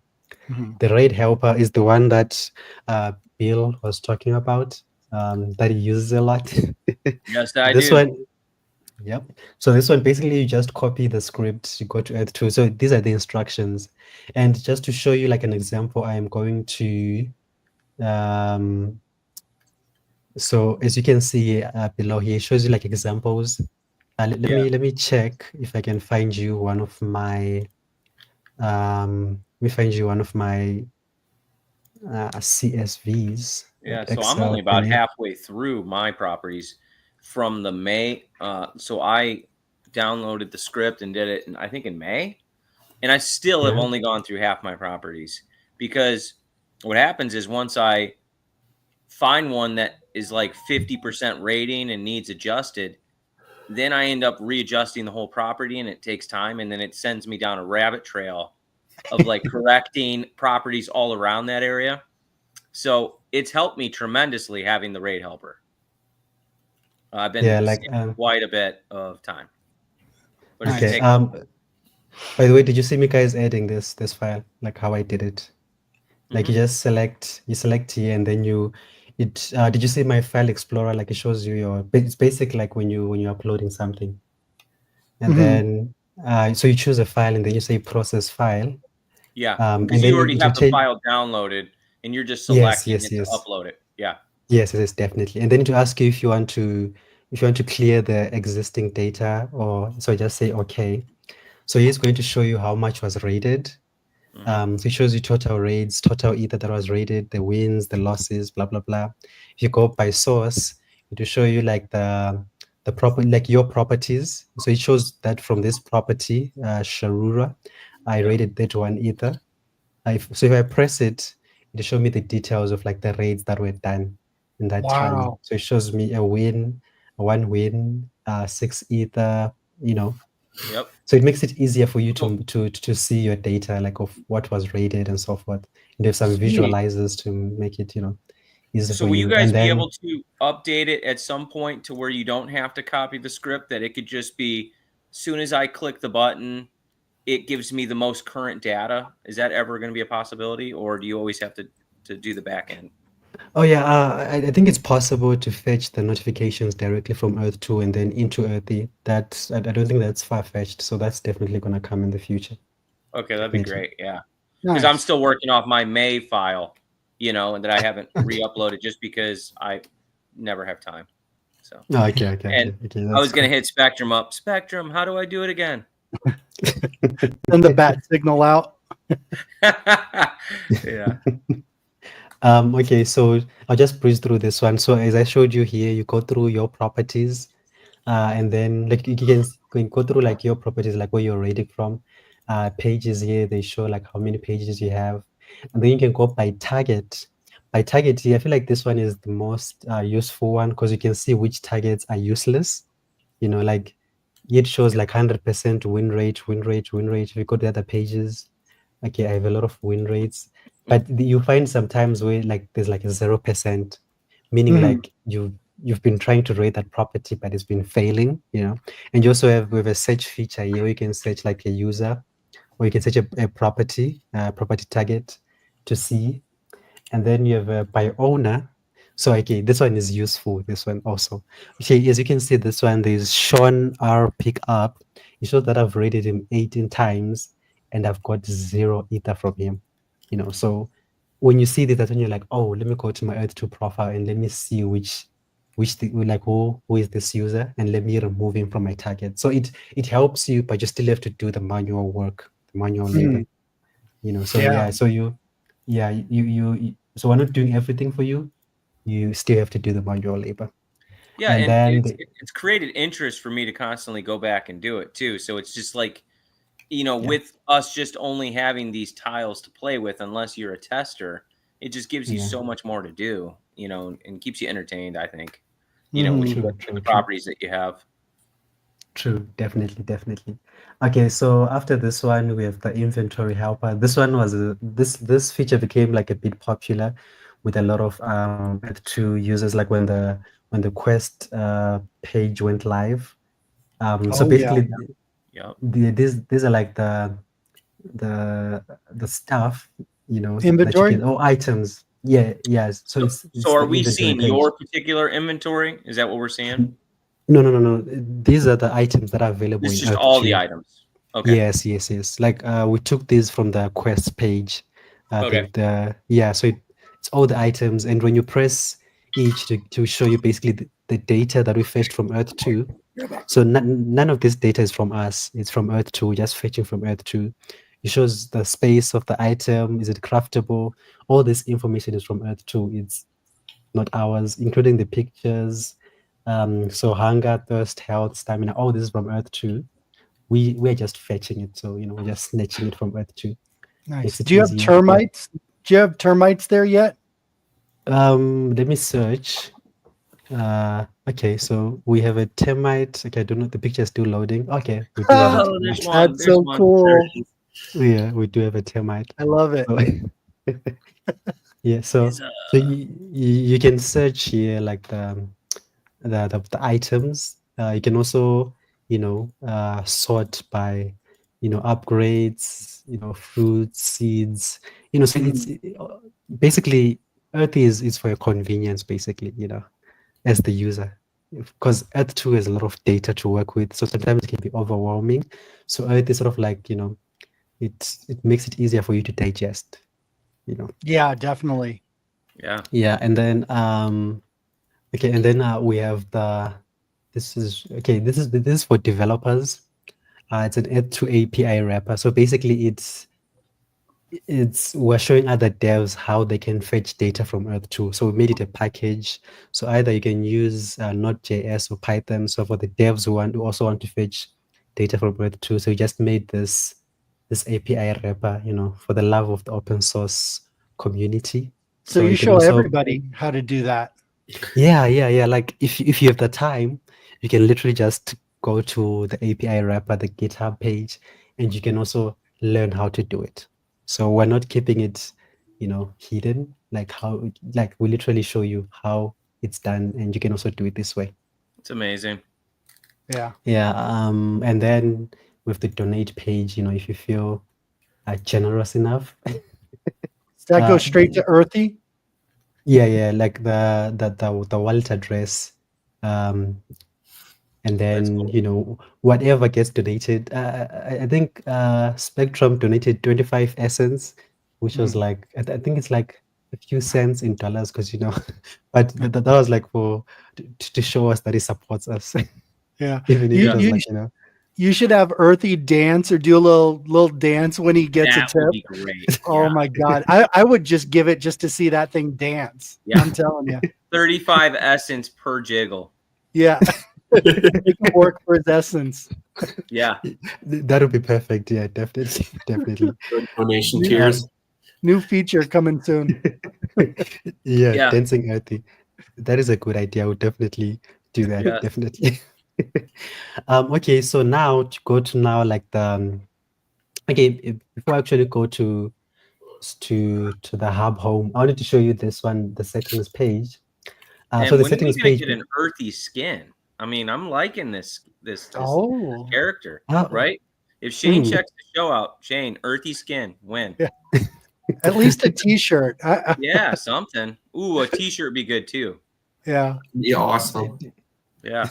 The raid helper is the one that Bill was talking about, that he uses a lot. Yes, I this do. One, yep. So this one, basically you just copy the script, you go to Earth2. So these are the instructions. And just to show you like an example, I am going to So as you can see below here, it shows you like examples. Yeah. Let me check if I can find you one of my let me find you one of my CSVs Yeah. that So I'm Excel only can about halfway through my properties from the May. So I downloaded the script and did it, I think in May, and I still have yeah. only gone through half my properties because what happens is once I find one that is like 50% rating and needs adjusted, then I end up readjusting the whole property and it takes time. And then it sends me down a rabbit trail of like correcting properties all around that area. So it's helped me tremendously having the rate helper. I've been Yeah, like saving quite a bit of time, but it Nice. okay. takes a little By the way, did you see me guys adding this file? Like how I did it? bit. Like you just select here and then it did you see my file explorer? Like it shows you it's basic like when you're uploading something. And Mhm. then so you choose a file and then you say process file. Yeah, And because you then already it will have the tell file downloaded and you're just yes, selecting yes, it to yes. upload it. Yeah. Yes, yes, definitely. And then it will ask you if you want to clear the existing data or so just say okay. So he's going to show you how much was rated. So it shows you total raids, total ether that was raided, the wins, the losses, blah blah blah. If you go by source, it will show you like the proper like your properties. So it shows that from this property, Sharura, I Yep. rated that one ether. So if I press it, it'll show me the details of like the raids that were done in that time. Wow. So it shows me one win, 6 ether, you know, Yep. so it makes it easier for you So to see your data, like of what was rated and so forth. And there's some Sweet. visualizers to make it, easy So for will you you. guys And be able then, to update it at some point to where you don't have to copy the script, that it could just be soon as I click the button, it gives me the most current data? Is that ever going to be a possibility, or do you always have to do the back end? oh yeah, I think it's possible to fetch the notifications directly from Earth 2 and then into Earthie. I don't think that's far-fetched. So that's definitely going to come in the future. Okay, that'd be Definitely. great. Yeah. Because I'm Nice. still working off my May file, and that I haven't re-uploaded just because I never have time. So, Oh, okay, and okay. I That's was gonna cool. hit Spectrum up. Spectrum, how do I do it again? Send the bat signal out. Yeah. Okay, so I'll just breeze through this one. So as I showed you here, you go through your properties, and then like you can go through like your properties, like where you're rating from. Pages here, they show like how many pages you have, and then you can go by target. By target here, I feel like this one is the most useful one because you can see which targets are useless. Like it shows like 100% win rate, win rate, win rate. If you go to the other pages, okay, I have a lot of win rates, but you find sometimes where like there's like a 0%, meaning Mhm. like you've been trying to rate that property, but it's been failing. And you also we have a search feature here where you can search like a user, or you can search a property target to see, and then you have a by owner. So okay, this one is useful. This one also. Okay, as you can see, this one there's Sean R Pickup. It shows that I've rated him 18 times and I've got 0 ether from him. So when you see this, that's when you're like, oh, let me go to my Earth2 profile and let me see like who is this user, and let me remove him from my target. So it helps you, but you still have to do the manual work, the manual labor. Mhm. So Yeah. yeah, so so we're not doing everything for you. You still have to do the manual labor. Yeah, And and then it's created interest for me to constantly go back and do it too. So it's just like, yeah, with us just only having these tiles to play with, unless you're a tester, it just gives you yeah, so much more to do, and keeps you entertained, I think, Mhm. with true, the true, true, properties that you have. true. Definitely, definitely. Okay, so after this one, we have the inventory helper. This one was this feature became like a bit popular with a lot of Earth2 users, like when the quest page went live. So Oh yeah. basically, Yep. these are like the stuff that you Inventory. can, oh, items, yeah, yes, so So, it's are the we inventory seeing page. your particular inventory? Is that what we're seeing? No, these are the items that are available It's in just all the Earth2. items. Okay. Yes, like we took these from the quest page. Okay. So it's all the items, and when you press each to show you basically the data that we fetched from Earth 2. So none of this data is from us. It's from Earth 2, just fetching from Earth 2. It shows the space of the item. Is it craftable? All this information is from Earth 2. It's not ours, including the pictures. So hunger, thirst, health, stamina, all this is from Earth 2. We're just fetching it. So, we're just snatching it from Earth 2. Nice. It Do you have easier. termites? Do you have termites there yet? Let me search. Okay, so we have a termite. Okay, I don't know. The picture is still loading. Okay, we do have a Oh, there's termite. one. That's There's so one. cool. There it is. Yeah, we do have a termite. I love it. So, yeah, so you can search here like the items. You can also sort by upgrades, fruits, seeds. So it's basically Earthie is for your convenience, basically. As the user, because Earth 2 has a lot of data to work with, so sometimes it can be overwhelming. So Earth is sort of like it makes it easier for you to digest. Yeah, definitely. Yeah, and then okay, and then we have this is for developers. It's an Earth 2 API wrapper. So basically we're showing other devs how they can fetch data from Earth 2. So we made it a package. So either you can use Node.js or Python. So for the devs who also want to fetch data from Earth 2, so we just made this API wrapper, for the love of the open source community. So you can show also, everybody how to do that. yeah. Like if you have the time, you can literally just go to the API wrapper, the GitHub page, and you can also learn how to do it. So we're not keeping it, hidden. Like we literally show you how it's done, and you can also do it this way. It's amazing. Yeah. Yeah. And then with the donate page, if you feel generous enough. Does that go straight to Earthie? Yeah, like the wallet address, and then cool. whatever gets donated. I think Spectrum donated 25 essence, which was like I think it's like a few cents in dollars, because but that was like to show us that he supports us. Yeah. Even if it was like you should have Earthie dance or do a little dance when he gets That a tip. would be great. Oh my God. I would just give it just to see that thing dance. Yeah. I'm telling you. 35 essence per jiggle. Yeah. Make him work for his essence. Yeah. That would be perfect. Yeah, definitely. Donation tiers. New feature coming soon. Yeah, dancing Earthie. That is a good idea. I would definitely do that. Yeah. Definitely. Okay, so now to go to like the okay, before I actually go to the hub home, I wanted to show you this one, the settings page. And so the when settings are we gonna page, get an Earthie skin? I mean, I'm liking this Oh. character, Oh. right? If Shane checks the show out, Shane, Earthie skin, win. Yeah. At least a t-shirt. Yeah, something. Ooh, a t-shirt would be good too. Yeah. Yeah, awesome. Yeah.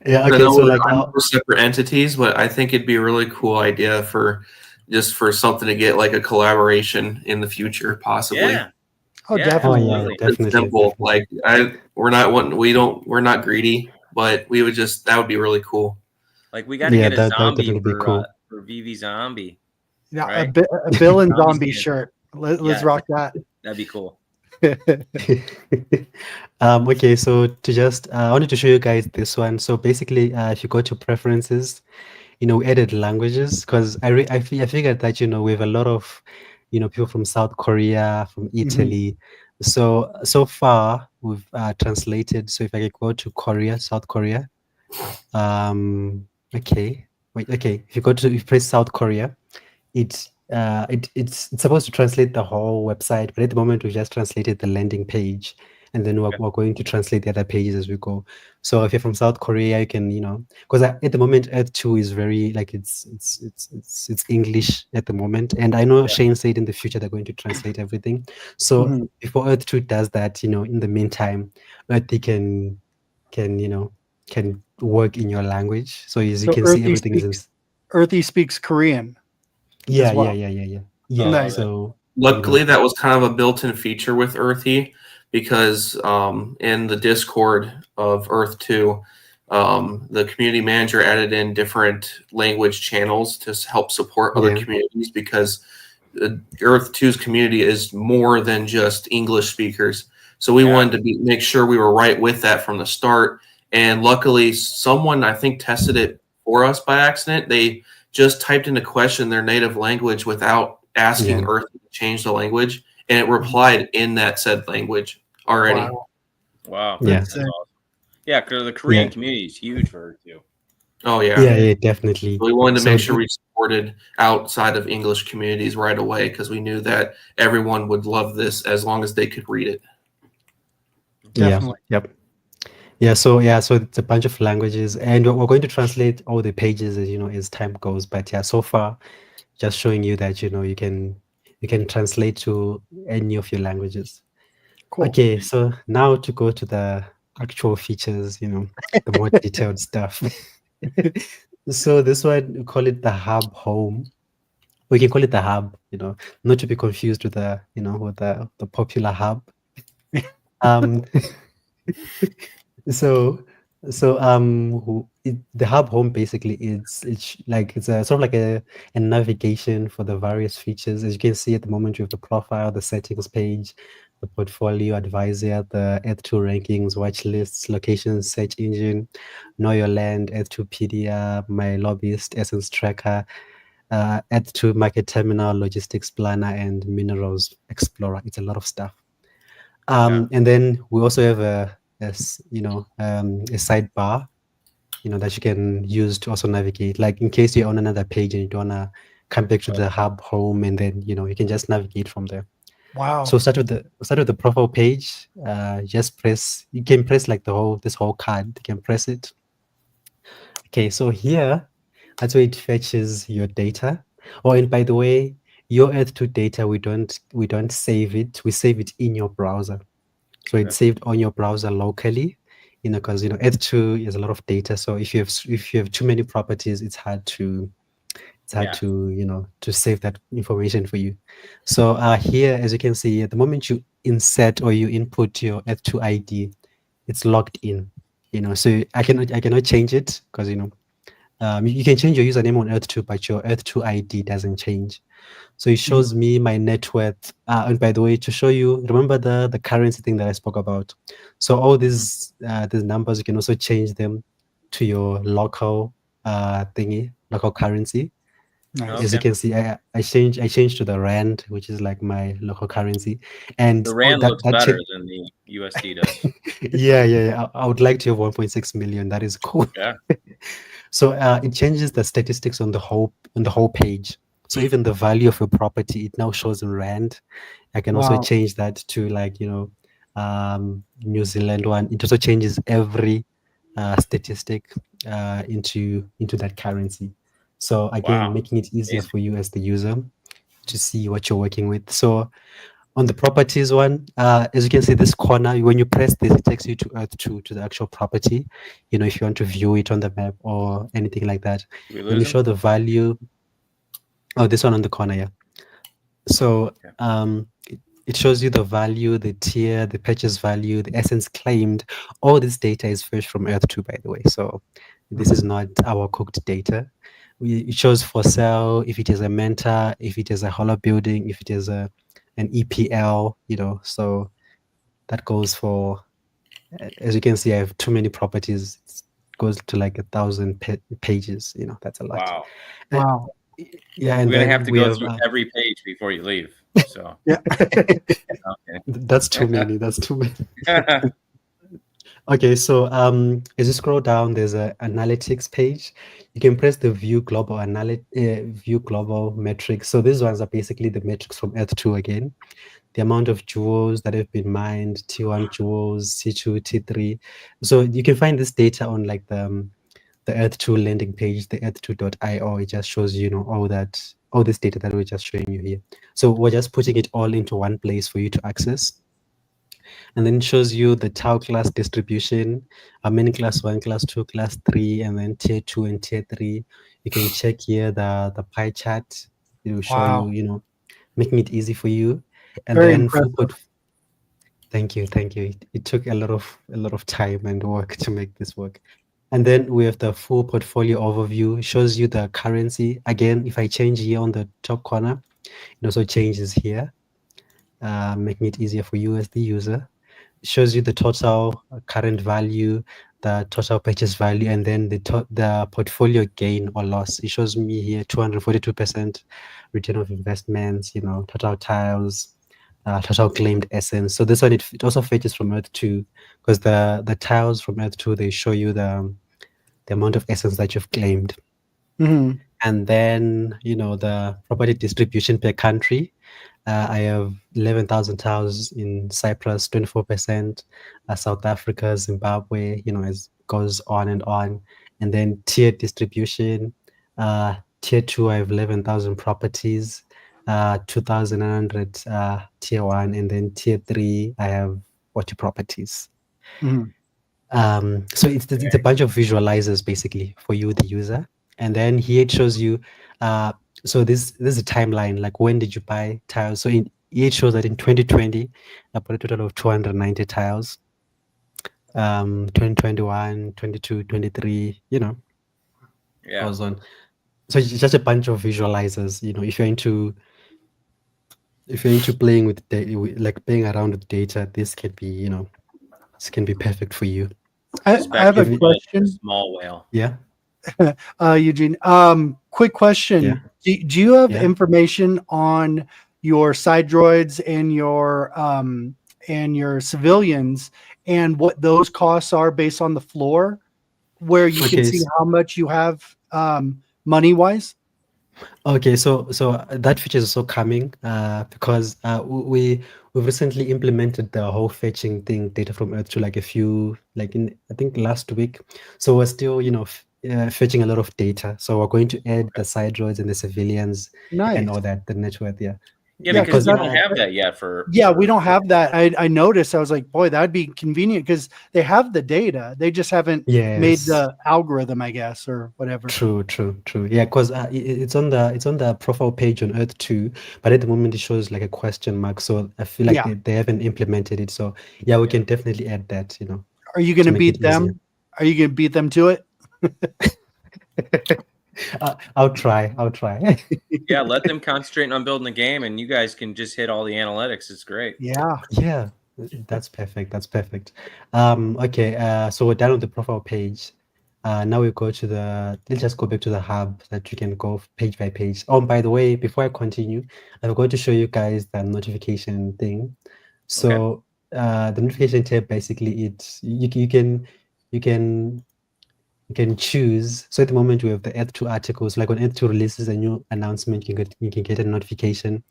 Yeah, okay, so like we're separate entities, but I think it'd be a really cool idea for something to get like a collaboration in the future, possibly. Yeah. Oh, Yeah, definitely. yeah, definitely. It's simple. Like we're not greedy, but we would that would be really cool. Like we got to get a zombie definitely be cool. For VV Zombie. Yeah, right? a Bill and Zombie shirt. Let's rock that. That'd be cool. Okay, so I wanted to show you guys this one. So basically, if you go to preferences, we added languages, because I figured that we have a lot of people from South Korea, from Italy. So far we've translated. So if I could go to South Korea, okay, wait, okay. If you press South Korea, it's supposed to translate the whole website, but at the moment we just translated the landing page, and then we're going to translate the other pages as we go. So if you're from South Korea, you can because at the moment Earth 2 is very like it's English at the moment, and I know Shane said in the future they're going to translate everything. So before Earth 2 does that, in the meantime, Earthie can work in your language. So as you can see, everything is Earthie speaks Korean. Yeah. well. Yeah. Nice. So Luckily, that was kind of a built-in feature with Earthie because in the Discord of Earth 2, the community manager added in different language channels to help support other communities because Earth 2's community is more than just English speakers. So we wanted to make sure we were right with that from the start. And luckily, someone, I think, tested it for us by accident. They just typed in a question in their native language without asking Earth to change the language, and it replied in that said language already. Wow. Yeah. That's awesome. Yeah, because the Korean community is huge for Earth 2. Oh, yeah. Yeah, definitely. We wanted to make sure we supported outside of English communities right away because we knew that everyone would love this as long as they could read it. Definitely. Yeah, so it's a bunch of languages, and we're going to translate all the pages as as time goes. But yeah, so far, just showing you that you can translate to any of your languages. Cool. Okay, so now to go to the actual features, the more detailed stuff. So this one, we call it the hub home. We can call it the hub, not to be confused with the with the popular hub. So the hub home basically it's a sort of like a navigation for the various features. As you can see at the moment, you have the profile, the settings page, the portfolio advisor, the Earth2 rankings, watch lists, locations, search engine, know your land, Earth2pedia, my lobbyist, essence tracker, Earth2 market terminal, logistics planner, and minerals explorer. It's a lot of stuff. And then we also have a sidebar, that you can use to also navigate. Like in case you're on another page and you don't wanna come back to the hub home, and then you can just navigate from there. Wow. So start with the profile page. You can press like this whole card. You can press it. Okay, so here that's where it fetches your data. Oh, and by the way, your Earth2 data, we don't save it. We save it in your browser. So it's saved on your browser locally, because Earth2 is a lot of data. So if you have too many properties, it's hard to to save that information for you. So here, as you can see, at the moment you insert or you input your Earth2 ID, it's logged in. So I cannot change it because you can change your username on Earth2, but your Earth2 ID doesn't change. So it shows me my net worth. And by the way, to show you, remember the currency thing that I spoke about. So all these numbers, you can also change them to your local local currency. Nice. As you can see, I changed to the rand, which is like my local currency, and the rand looks better than the USD does. Yeah. I would like to have 1.6 million. That is cool. Yeah. So it changes the statistics on the whole page. So even the value of a property, it now shows in rand. I can also change that to like New Zealand one. It also changes every statistic into that currency. So again, making it easier for you as the user to see what you're working with. So on the properties one, as you can see, this corner, when you press this, it takes you to Earth2, to the actual property. If you want to view it on the map or anything like that. When you show the value, this one on the corner, yeah. So it shows you the value, the tier, the purchase value, the essence claimed. All this data is fetched from Earth2, by the way. So this is not our cooked data. It shows for sale, if it is a mentor, if it is a hollow building, if it is an EPL, so that goes for, as you can see, I have too many properties. It goes to like 1,000 pages, that's a lot. Wow. Yeah, and we're gonna have to go have, through every page before you leave. So yeah, that's too many. That's too many. Okay, so as you scroll down, there's an analytics page. You can press the view global view global metrics. So these ones are basically the metrics from Earth2 again. The amount of jewels that have been mined, T1 jewels, C2, T3. So you can find this data on like the Earth2 landing page, the earth2.io. It just shows all this data that we're just showing you here. So we're just putting it all into one place for you to access. And then it shows you the tau class distribution, many class 1, class 2, class 3, and then tier 2 and tier 3. You can check here the pie chart. It will show you, making it easy for you. And Very then impressive. thank you, thank you. It took a lot of time and work to make this work. And then we have the full portfolio overview. It shows you the currency. Again, if I change here on the top corner, it also changes here, making it easier for you as the user. It shows you the total current value, the total purchase value, and then the portfolio gain or loss. It shows me here 242% return of investments, total tiles, total claimed essence. So this one, it also fetches from Earth 2, because the tiles from Earth 2, they show you the amount of essence that you've claimed. Mhm. And then, the property distribution per country. I have 11,000 tiles in Cyprus, 24%, South Africa, Zimbabwe, it goes on and on. And then tier distribution, tier 2, I have 11,000 properties, 2,900 tier 1, and then tier 3, I have 40 properties. Mhm. So it's a bunch of visualizers basically for you, the user. And then here it shows you, so this is a timeline, like when did you buy tiles? So here it shows that in 2020, I bought a total of 290 tiles. 2021, 22, 23, Yeah. goes on. So it's just a bunch of visualizers, if you're into playing with like playing around with data, this can be, this can be perfect for you. I have a Especially for the question, small whale. Yeah. Eugene. Quick question. Yeah. Do you have Yeah. information on your side droids and your civilians and what those costs are based on the floor, where you can Okay. see how much you have money wise? Okay, so that feature is also coming because we've recently implemented the whole fetching thing, data from Earth, to like in I think last week. So we're still fetching a lot of data. So we're going to add the side roads and the civilians and Nice. all that, the network. Yeah. Yeah, Yeah, because 'cause we that- don't have that yet for. Yeah, we for- don't have that. I noticed. I was like, boy, that'd be convenient because they have the data. They just haven't made Yes. the algorithm, I guess, or whatever. True. Yeah, because it's on the profile page on Earth 2, but at the moment it shows like a question mark. So I feel like Yeah. they haven't implemented it. So yeah, we can definitely add that. Are you going to to make it beat them? easier. Are you going to beat them to it? I'll try. Yeah, let them concentrate on building the game, and you guys can just hit all the analytics. It's great. Yeah. Yeah, that's perfect. Okay. So we're done with the profile page. Now we go to let's just go back to the hub so that you can go page by page. Oh, by the way, before I continue, I'm going to show you guys the notification thing. So the notification tab, basically, you can choose. So at the moment we have the Earth 2 articles. Like when Earth 2 releases a new announcement, you can get a notification,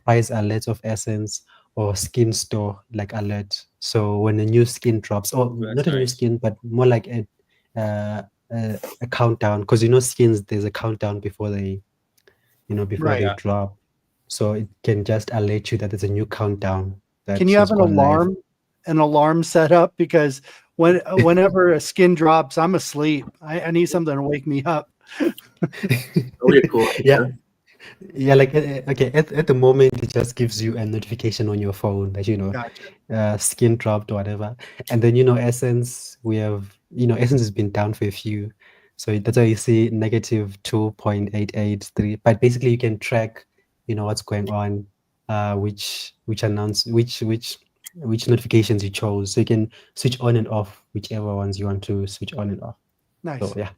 price alerts of essence, or skin store like alert. So when a new skin drops, or not a new nice. skin, but more like a countdown, because skins, there's a countdown before they Right. Yeah. drop. So it can just alert you that there's a new countdown that Can you have has an gone live. alarm set up? Because whenever a skin drops, I'm asleep. I need something to wake me up. That'll be a cool idea. Yeah, like okay, at the moment it just gives you a notification on your phone that Gotcha. skin dropped or whatever. And then essence, we have essence has been down for a few, so that's why you see negative 2.883. But basically you can track what's going on, which notifications you chose, so you can switch on and off whichever ones you want to switch on and off. Nice. So yeah.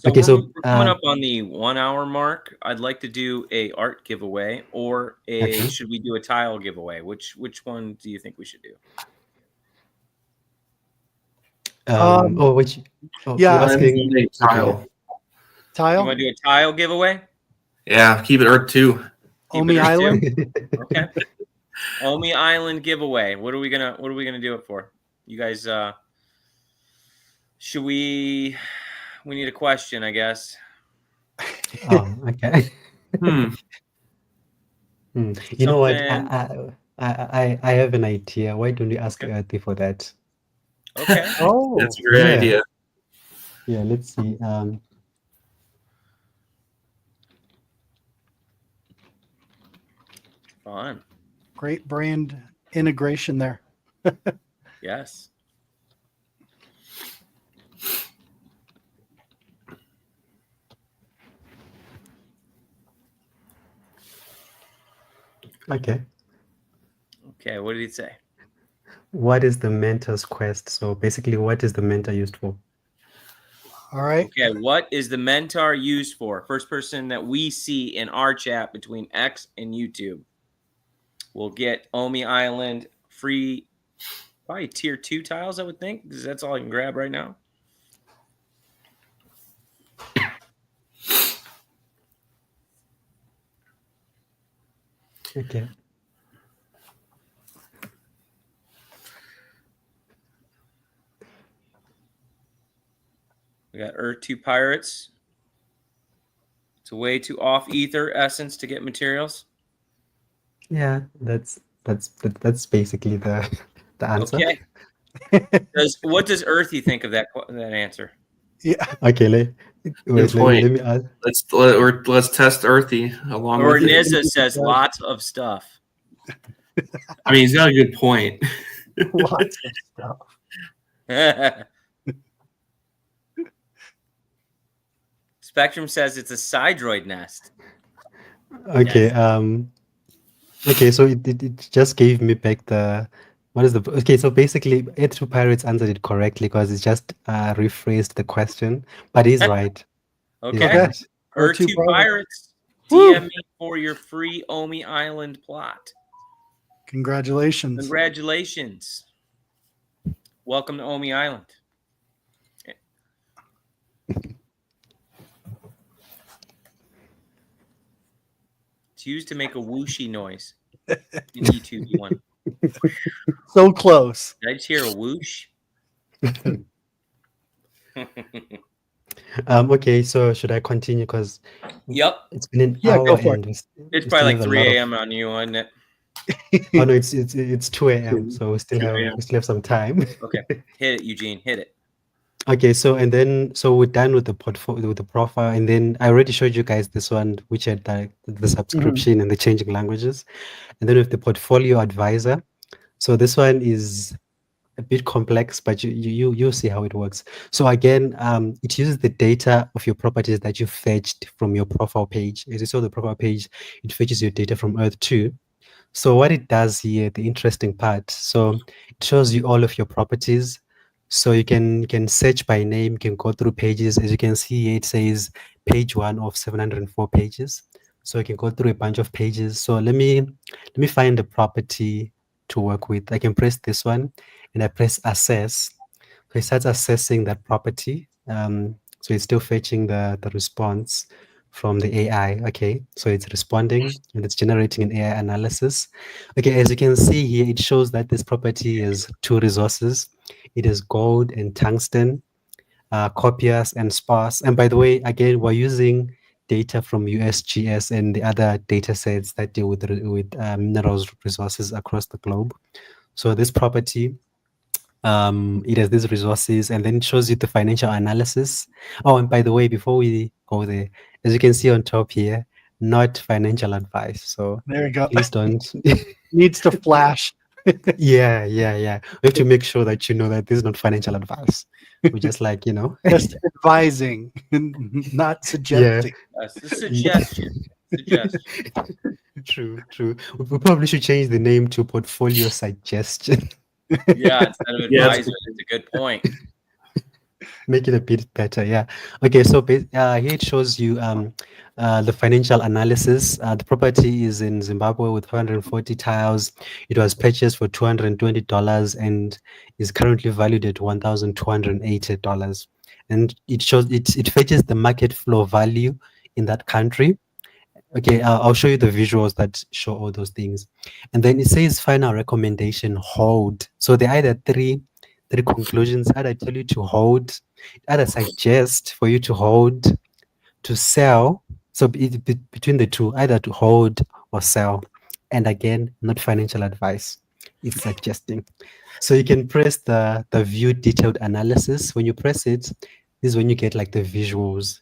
So Okay, we're coming up on the 1 hour mark. I'd like to do a art giveaway, or should we do a tile giveaway? Which one do you think we should do? Yeah. You're asking a tile. Tile? You want to do a tile giveaway? Yeah, keep it Earth 2. Omi Island? Okay. Omi Island giveaway. What are we gonna do it for? You guys should we need a question, I guess. Oh, okay. You know what? I have an idea. Why don't we ask Earthie for that? Okay. Oh, That's a great idea. Yeah, let's see. Fun. Great brand integration there. Yes. Okay. Okay, what did he say? What is the mentor's quest? So basically, what is the mentor used for? All right. Okay, what is the mentor used for? First person that we see in our chat between X and YouTube will get Omi Island free, probably tier 2 tiles, I would think, because that's all I can grab right now. Okay. We got Earth 2 Pirates. It's a way to off ether essence to get materials. Yeah, that's basically the answer. Okay. What does Earthie think of that answer? Yeah. Okay, let me ask. Let's test Earthy along Or with it. Nizza says lots of stuff. I mean, he's got a good point. Lots of stuff. Spectrum says it's a Sidroid nest. Okay. Yes. Okay. So it just gave me back the. What is the okay? So basically, Earth2 Pirates answered it correctly because it just rephrased the question, but he's right. He's Okay. right. Earth 2 Pirates, Woo! DM me for your free Omi Island plot. Congratulations. Congratulations. Welcome to Omi Island. It's used to make a whooshy noise in E2V1. So close. Did I just hear a whoosh? Okay, so should I continue? Because Yep. it's been an Yeah, hour go for and It's probably like 3 a.m. on you, isn't it? Oh no, it's 2 a.m. So we still have some time. Okay, hit it, Eugene. Hit it. Okay, so we're done with the portfolio, with the profile, and then I already showed you guys this one, which had the subscription and the changing languages, and then with the portfolio advisor. So this one is a bit complex, but you'll see how it works. So again, it uses the data of your properties that you fetched from your profile page. As you saw the profile page, it fetches your data from Earth 2. So what it does here, the interesting part, so it shows you all of your properties. So you can search by name, you can go through pages. As you can see here, it says page 1 of 704 pages. So you can go through a bunch of pages. So let me find a property to work with. I can press this one and I press assess. So it starts assessing that property. So it's still fetching the response from the AI. Okay, so it's responding and it's generating an AI analysis. Okay, as you can see here, it shows that this property has 2 resources. It is gold and tungsten, copious and sparse. And by the way, again, we're using data from USGS and the other data sets that deal with minerals resources across the globe. So this property, it has these resources, and then it shows you the financial analysis. Oh, and by the way, before we go there, as you can see on top here, not financial advice. So there you go. Please don't. Needs to flash. Yeah. We have to make sure that you know that this is not financial advice. We're just like, just advising, not suggesting. That's the suggestion. True. We probably should change the name to portfolio suggestion. Yeah, instead of advisor, it's a good point. Make it a bit better, yeah. Okay, so here it shows you the financial analysis. The property is in Zimbabwe with 440 tiles. It was purchased for $220 and is currently valued at $1,280. And it shows it fetches the market floor value in that country. Okay, I'll show you the visuals that show all those things. And then it says final recommendation, hold. So there are either three conclusions. Either tell you to hold, either suggest for you to hold, to sell. So between the two, either to hold or sell. And again, not financial advice. It's suggesting. So you can press the view detailed analysis. When you press it, this is when you get like the visuals,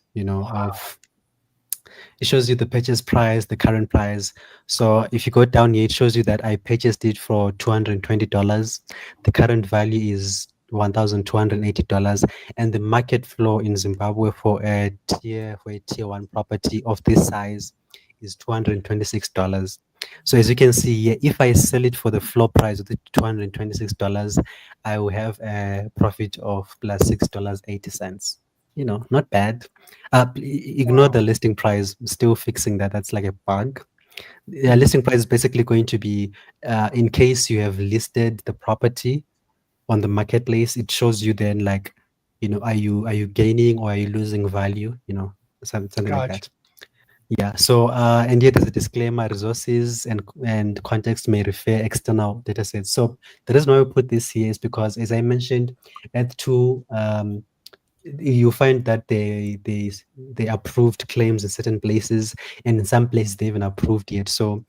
It shows you the purchase price, the current price. So if you go down here, it shows you that I purchased it for $220. The current value is $1,280, and the market floor in Zimbabwe for a tier 1 property of this size is $226. So as you can see here, if I sell it for the floor price of the $226, I will have a profit of plus $6.80. Not bad. Ignore the listing price. Still fixing that. That's like a bug. The listing price is basically going to be in case you have listed the property on the marketplace. It shows you then like, are you gaining or are you losing value? Something like that. Yeah. So and yet there's a disclaimer: resources and context may refer external data sets. So the reason why we put this here is because, as I mentioned, Earth2, you find that they approved claims in certain places, and in some places they even approved yet. So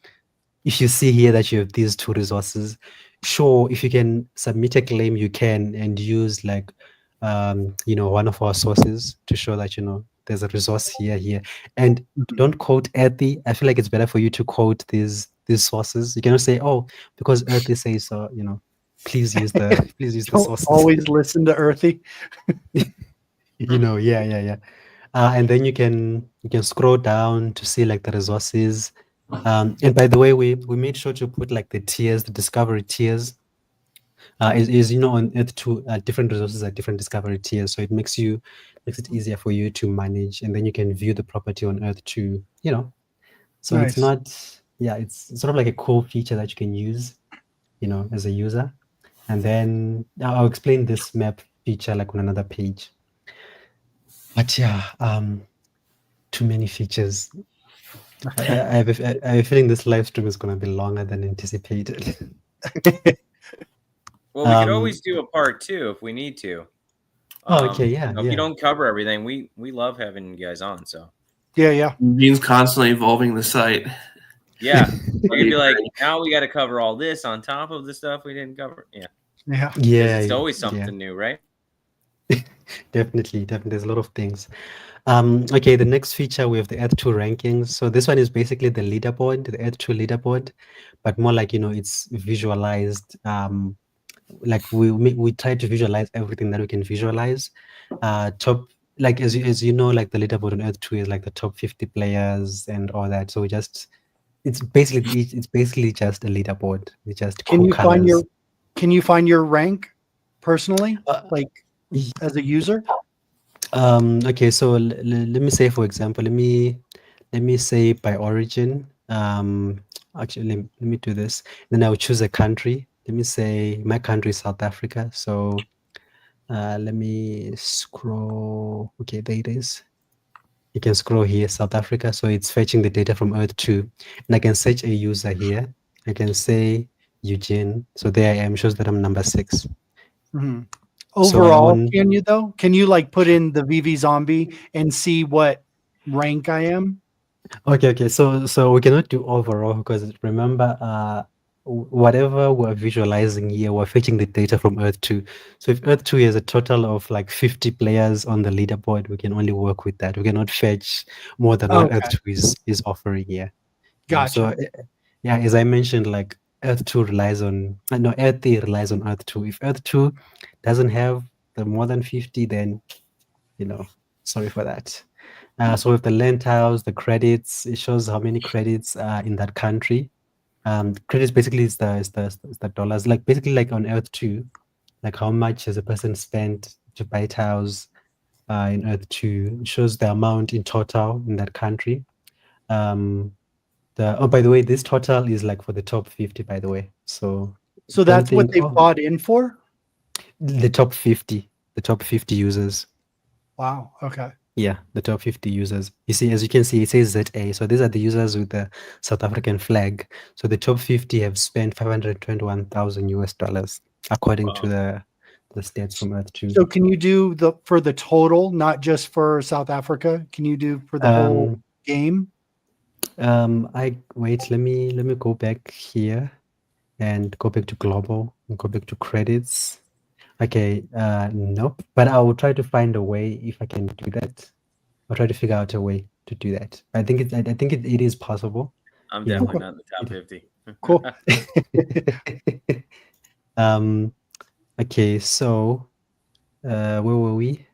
if you see here that you have these two resources, sure, if you can submit a claim, you can, and use like one of our sources to show that there's a resource here, and don't quote Earthie. I feel like it's better for you to quote these sources. You cannot say, oh, because Earthie says so. Please use the the sources. Always listen to Earthie. Yeah. And then you can scroll down to see like the resources. And by the way, we made sure to put like the tiers, the discovery tiers. Is on Earth2, different resources are different discovery tiers, so it makes it easier for you to manage, and then you can view the property on Earth2. So Nice. it's not, it's sort of like a cool feature that you can use, as a user. And then I'll explain this map feature like on another page. But yeah, too many features. I have a feeling this live stream is going to be longer than anticipated. Well, we could always do a part 2 if we need to. Okay, yeah. If you don't cover everything, we love having you guys on. So yeah. Gene's constantly evolving the site. Yeah, we're gonna be like, now we got to cover all this on top of the stuff we didn't cover. Yeah. It's always something new, right? Definitely. There's a lot of things. Okay, the next feature, we have the Earth2 rankings. So this one is basically the leaderboard, the Earth2 leaderboard, but more like it's visualized. Like we try to visualize everything that we can visualize. Top, like as you know, like the leaderboard on Earth2 is like the top 50 players and all that. So it's basically just a leaderboard. It's just can you find your rank personally, like as a user? Okay, so let me say, for example, let me say by origin. Actually, let me do this. Then I will choose a country. Let me say my country is South Africa. So let me scroll. Okay, there it is. You can scroll here, South Africa. So it's fetching the data from Earth2, and I can search a user here. I can say Eugene. So there I am. Shows that I'm number 6. Mm-hmm. Overall, can you though? Can you like put in the VV zombie and see what rank I am? Okay. So we cannot do overall because remember, whatever we're visualizing here, we're fetching the data from Earth2. So if Earth2 has a total of like 50 players on the leaderboard, we can only work with that. We cannot fetch more than what Earth2 is offering here. Gotcha. So yeah, as I mentioned, like Earthie relies on Earth2. If Earth2 doesn't have the more than 50, then sorry for that. So with the land tiles, the credits, it shows how many credits are in that country. Credits basically is the dollars, like basically like on Earth2, like how much has a person spent to buy tiles in Earth2. It shows the amount in total in that country. By the way, this total is like for the top 50, by the way. So that's what they bought in for? The top 50 users. Wow. Okay. Yeah, the top 50 users. You see, as you can see, it says ZA. So these are the users with the South African flag. So the top 50 have spent $521,000 according to the stats from Earth2. So can you do for the total, not just for South Africa? Can you do for the whole game? Let me go back here and go back to global and go back to credits. Okay, nope. But I will try to find a way if I can do that. I'll try to figure out a way. to do that. I think it is possible. I'm You know. definitely not in the top 50. Cool. Okay, so where were we?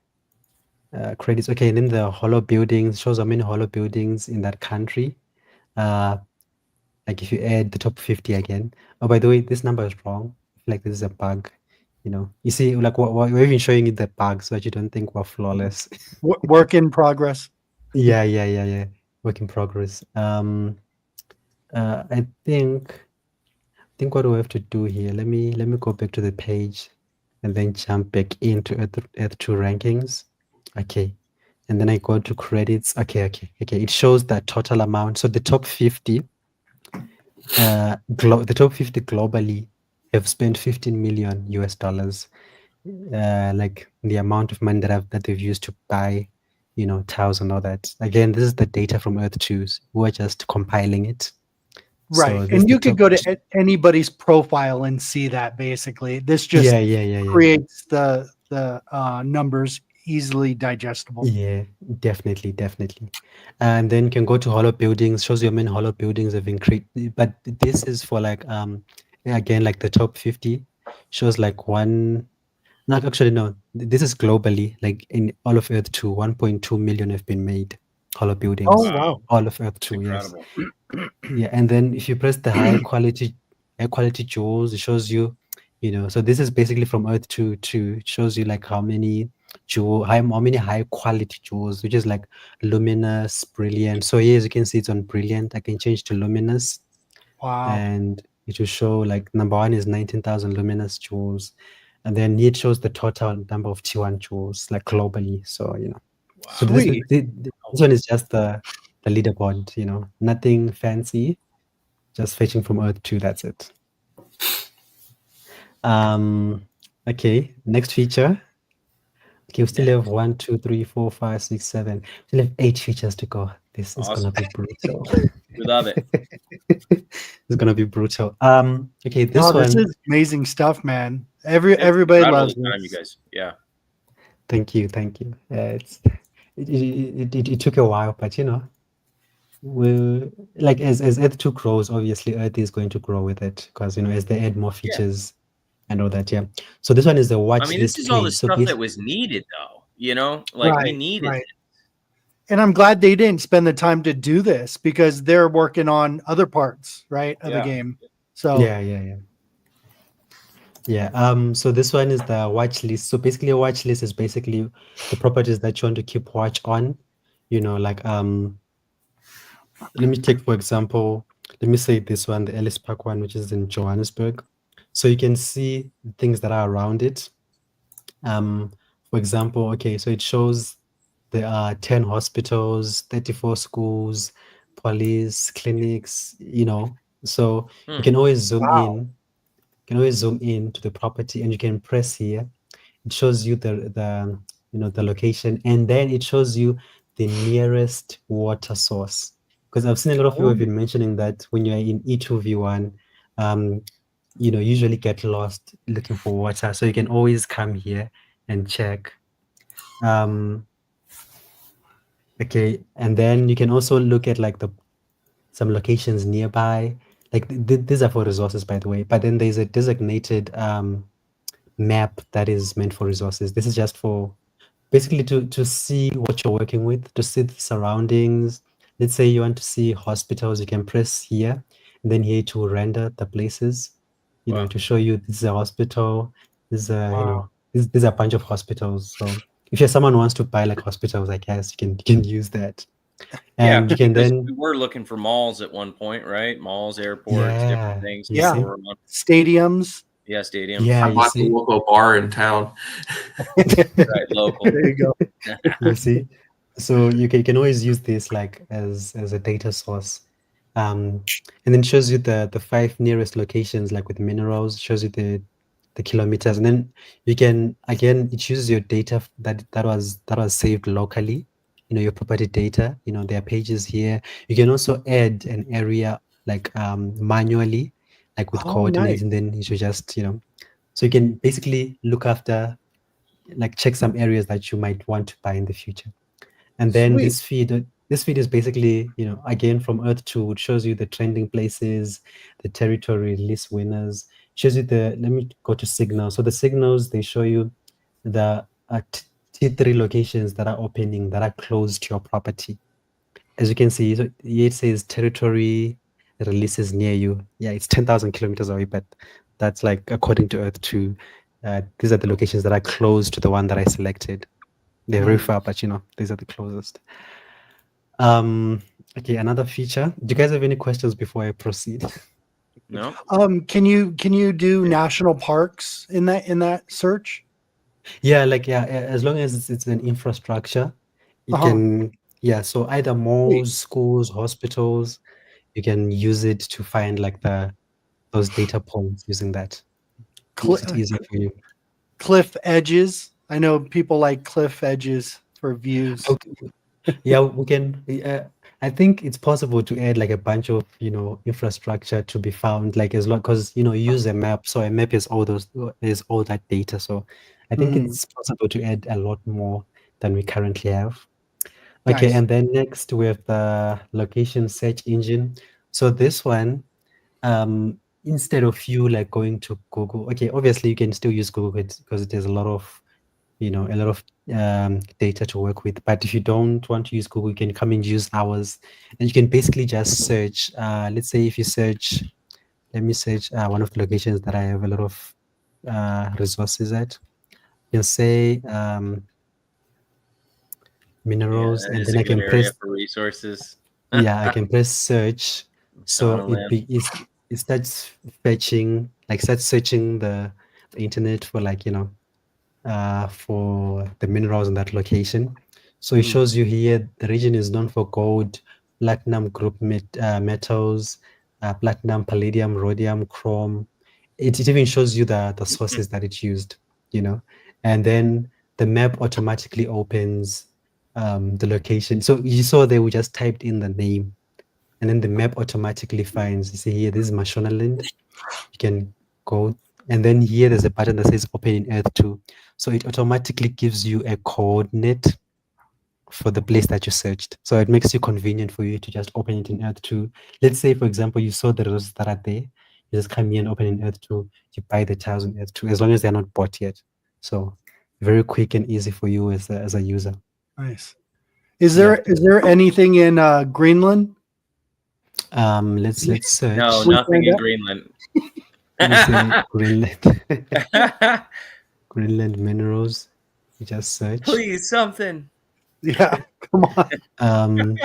Credits. Okay, and then the hollow buildings shows how many hollow buildings in that country. Like if you add the top 50 again. Oh, by the way, this number is wrong. I feel like this is a bug. You know, you see, like we're even showing you the bug so that you don't think we're flawless. Work in progress. Yeah. Work in progress. I think what we have to do here. Let me go back to the page, and then jump back into Earth 2 rankings. Okay, and then I go to credits. Okay. It shows the total amount. So the top 50. The top 50 globally have spent 15 million US dollars. Like the amount of money that they've used to buy, you know, tiles and all that. Again, this is the data from Earth 2s. We're just compiling it. Right. So And you could go to anybody's profile and see that basically. This just creates the numbers easily digestible. Yeah, definitely. And then you can go to hollow buildings, shows you how many hollow buildings have increased. But this is for like again, like the top 50 shows like one. Not actually, no. This is globally, like in all of Earth 2, 1.2 million have been made. Hollow buildings. Oh wow! All of Earth 2, yes. Yeah, and then if you press the high quality jewels, it shows you, you know. So this is basically from Earth 2 to shows you like how many high quality jewels, which is like luminous, brilliant. So here, as you can see, it's on brilliant. I can change to luminous. Wow. And it will show like number 1 is 19,000 luminous jewels. And then it shows the total number of T1 jewels, like globally. So, you know, wow. So this one is just the leaderboard, you know, nothing fancy, just fetching from Earth 2. That's it. Okay, next feature. Okay, we still have 1, 2, 3, 4, 5, 6, 7. We still have 8 features to go. This is gonna be brutal. We love it. It's gonna be brutal. Okay, this is amazing stuff, man. Everybody loves this. You guys. Yeah. Thank you. It took a while, but you know, we'll like as Earth 2 grows, obviously Earth is going to grow with it because you know as they add more features and all that. Yeah. So this one is the watch list. This is all the stuff that was needed, though. You know, like we needed it. And I'm glad they didn't spend the time to do this because they're working on other parts, right, of the game. So yeah. So this one is the watch list. So basically, a watch list is basically the properties that you want to keep watch on. You know, like let me take for example. Let me say this one, the Ellis Park one, which is in Johannesburg. So you can see the things that are around it. For example, okay, so it shows there are 10 hospitals, 34 schools, police, clinics, you know. So you can always zoom in. You can always zoom in to the property and you can press here. It shows you the you know the location, and then it shows you the nearest water source. Because I've seen a lot of people have been mentioning that when you're in E2V1, you know, usually get lost looking for water. So you can always come here and check. Okay, and then you can also look at like some locations nearby. Like these are for resources, by the way. But then there's a designated map that is meant for resources. This is just for basically to see what you're working with, to see the surroundings. Let's say you want to see hospitals, you can press here, and then here to render the places. You know, to show you this is a hospital. This is you know, these are a bunch of hospitals. So if you're someone who wants to buy like hospitals, I guess you can use that. And you can then we were looking for malls at one point, right? Malls, airports, different things. Stadiums. Yeah, stadiums. Yeah, I bought the local bar in town. Right, local. There you go. You see, so you can always use this like as a data source. And then shows you the 5 nearest locations, like with minerals, shows you the kilometers, and then you can again it uses your data that was saved locally, you know, your property data. You know, there are pages here. You can also add an area like manually, like with coordinates, and then you should just, you know, so you can basically look after, like check some areas that you might want to buy in the future. And then this feed this feed is basically, again from Earth 2, it shows you the trending places, the territory release winners, shows you let me go to signals. So the signals, they show you the T3 locations that are opening, that are close to your property. As you can see, so here it says territory releases near you. Yeah, it's 10,000 kilometers away, but that's like according to Earth 2. These are the locations that are close to the one that I selected. They're very far, but these are the closest. Okay, another feature. Do you guys have any questions before I proceed? No. Can you do national parks in that search? Yeah, as long as it's an infrastructure, you can. Yeah, so either malls, schools, hospitals, you can use it to find like those data points using that. Makes it easier for you. Cliff edges. I know people like cliff edges for views. Okay. Yeah, we can. I think it's possible to add like a bunch of infrastructure to be found, like as long because you use a map, so a map is all that data. So I think it's possible to add a lot more than we currently have. Okay, Nice. and then next we have the location search engine. So this one, instead of you like going to Google, okay, obviously you can still use Google because there's a lot of data to work with. But if you don't want to use Google, you can come and use ours, and you can basically just search. Let's say if you search, let me search one of the locations that I have a lot of resources at. You say minerals, and then I can press for resources. Yeah, I can press search. So it starts fetching, like starts searching the internet for for the minerals in that location. So it shows you here the region is known for gold, platinum group metals, platinum, palladium, rhodium, chrome. It even shows you the sources that it used, and then the map automatically opens the location. So you saw they just typed in the name, and then the map automatically finds. You see here, this is Mashonaland. You can go, and then here there's a button that says Open in Earth 2. So it automatically gives you a coordinate for the place that you searched. So it makes it convenient for you to just open it in Earth 2. Let's say, for example, you saw the roses that are there. You just come here and open in Earth 2. You buy the tiles in Earth 2, as long as they're not bought yet. So very quick and easy for you as a user. Nice. Is there anything in Greenland? Let's search. No, nothing in Greenland. Let me say Greenland. Greenland minerals. You just search. Please, something. Yeah, come on.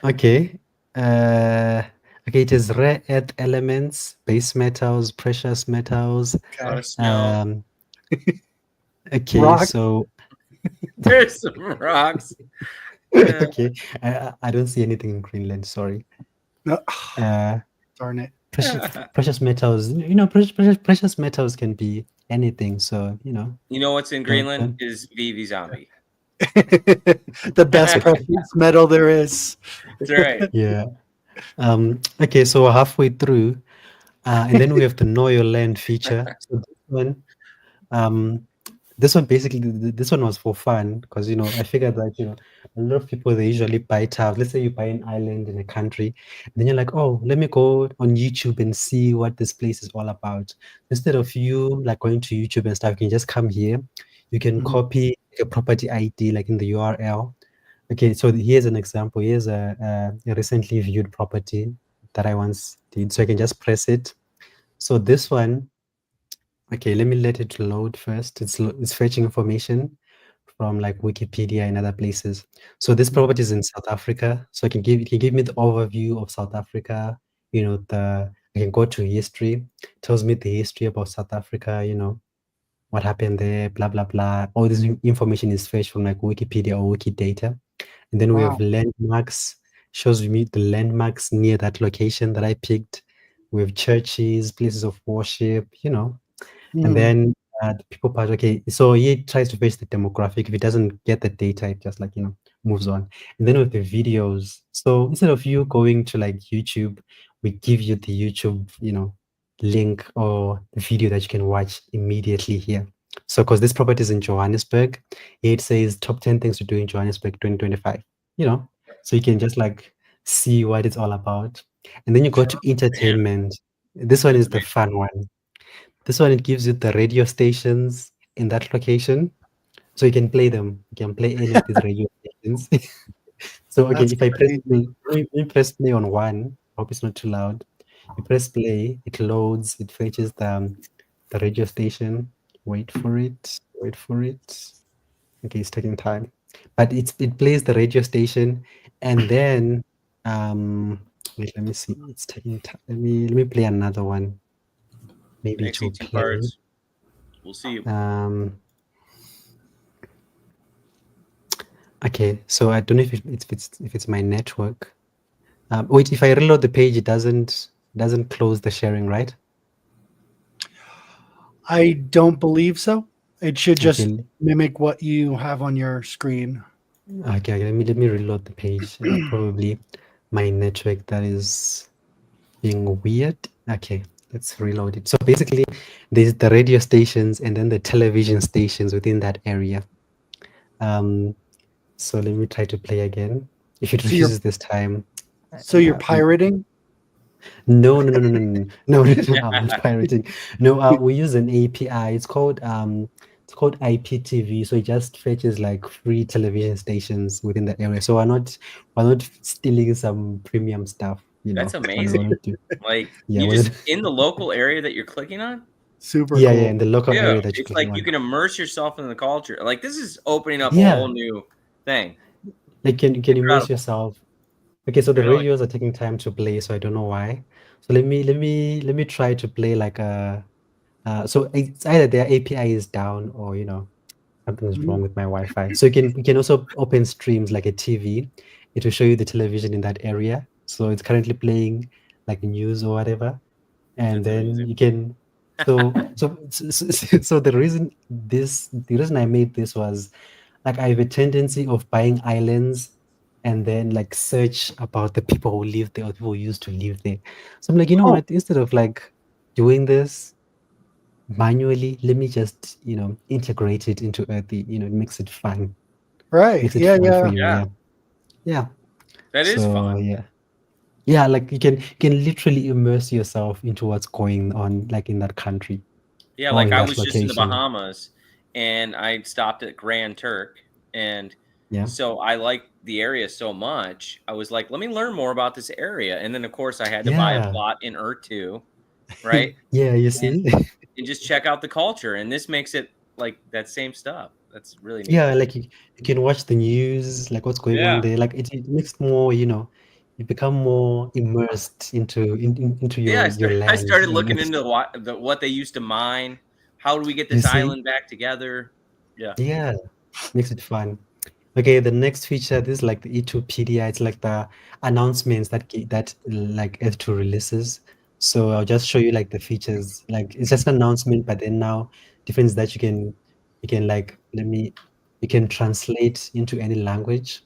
Okay. Okay, it is rare earth elements, base metals, precious metals. Okay, okay, Rock. so there's some rocks. Okay, I don't see anything in Greenland. Sorry. No. Darn it. Precious metals. Precious metals can be anything. So You know what's in Greenland is VV Zombie. The best precious metal there is. That's right. Yeah. Okay, so we're halfway through, and then we have the Know Your Land feature. So this one basically, this one was for fun because I figured that a lot of people, they usually buy tiles. Let's say you buy an island in a country, and then you're like, oh, let me go on YouTube and see what this place is all about. Instead of you like going to YouTube and stuff, you can just come here. You can copy a property ID like in the URL. Okay, so here's an example. Here's a recently viewed property that I once did. So I can just press it. So this one, okay, let me let it load first. It's fetching information from like Wikipedia and other places. So this property is in South Africa. So it can give me the overview of South Africa. I can go to history. It tells me the history about South Africa. What happened there, blah blah blah. All this information is fetched from like Wikipedia or Wikidata. And then we have landmarks. Shows me the landmarks near that location that I picked. We have churches, places of worship. And then the people part, okay, so he tries to fetch the demographic. If it doesn't get the data, it just moves on. And then with the videos, so instead of you going to like YouTube, we give you the YouTube, link or the video that you can watch immediately here. So because this property is in Johannesburg, it says top 10 things to do in Johannesburg 2025. so you can just like see what it's all about. And then you go to entertainment. This one is the fun one. This one, it gives you the radio stations in that location, so you can play them. You can play any of these radio stations. So okay, That's if I press crazy. play, let me press play on one. I hope it's not too loud. You press play, it loads, it fetches the radio station. Wait for it. Wait for it. Okay, it's taking time, but it plays the radio station, and then wait, let me see. It's taking time. Let me play another one. Maybe I see to 2 play. cards. We'll see. Okay, so I don't know if it's my network. Wait, if I reload the page, it doesn't close the sharing, right? I don't believe so. It should just Okay, mimic what you have on your screen. okay. Let me reload the page. Probably my network that is being weird. Okay, let's reload it. So basically, there's the radio stations and then the television stations within that area. So let me try to play again. If it So you're refuses this time, so you're pirating? no, I'm not pirating. No, we use an API. It's called IPTV. So it just fetches like free television stations within the area. So we're not stealing some premium stuff, That's on our amazing. own too. Like Yeah, you we're just not, in the local area that you're clicking on. Super yeah, cool. in the local Yeah, area that you're it's clicking like you on. can immerse yourself in the culture. Like this is opening up a Yeah, whole new thing. like you can immerse Incredible. yourself. Okay, so the Really? radios are taking time to play, so I don't know why. So let me try to play like so it's either their API is down or something's Mhm. wrong with my Wi-Fi. So you can also open streams like a TV. It will show you the television in that area. So it's currently playing like news or whatever, and That's then amazing. you can. So the reason I made this was like I have a tendency of buying islands and then like search about the people who live there or people who used to live there. So I'm like, you know Oh, what? Instead of like doing this manually, let me just integrate it into Earthie. It makes it fun. right. Makes it Yeah, fun for yeah. you. Yeah, Yeah. Yeah. that is So fun. yeah, like you can literally immerse yourself into what's going on like in that country Yeah, or like in I that was just in the location. Bahamas and I stopped at Grand Turk and Yeah. so I liked the area so much. I was like, let me learn more about this area. And then of course I had to buy a Yeah. plot in Earth right? Yeah, you And see? and just check out the culture. And this makes it like that same stuff. That's really neat. Yeah, like you can watch the news, like what's going on Yeah. there. Like it makes more, you become more immersed into Yeah, your I land. started looking into what they used to mine. How do we get You this see? island back together? Yeah. Yeah, makes it fun. Okay, the next feature, this is like the E2pedia. It's like the announcements that like F2 releases. So I'll just show you like the features. Like it's just an announcement, but then now difference that you can like you can translate into any language.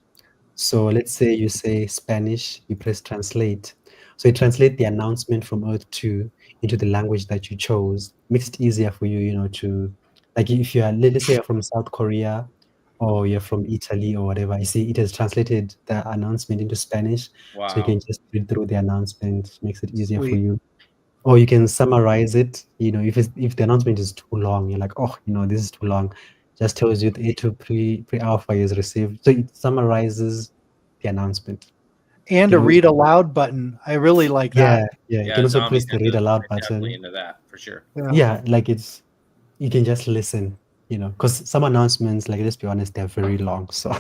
So let's say you say Spanish, you press translate. So you translate the announcement from Earth 2 into the language that you chose. Makes it easier for you, to like if you are, let's say you're from South Korea or you're from Italy or whatever. You see, it has translated the announcement into Spanish. So you Wow. can just read through the announcement, makes it easier for Sweet. you. Or you can summarize it. If the announcement is too long, you're like, oh, this is too long. Just tells you the A2 pre-alpha is received. So it summarizes the announcement. And You a can read aloud button. I really like yeah, that. yeah. You can Yeah, also zombies press the read aloud are definitely button. into that for sure. Yeah. Yeah, like you can just listen, because some announcements, like let's be honest, they're very long. So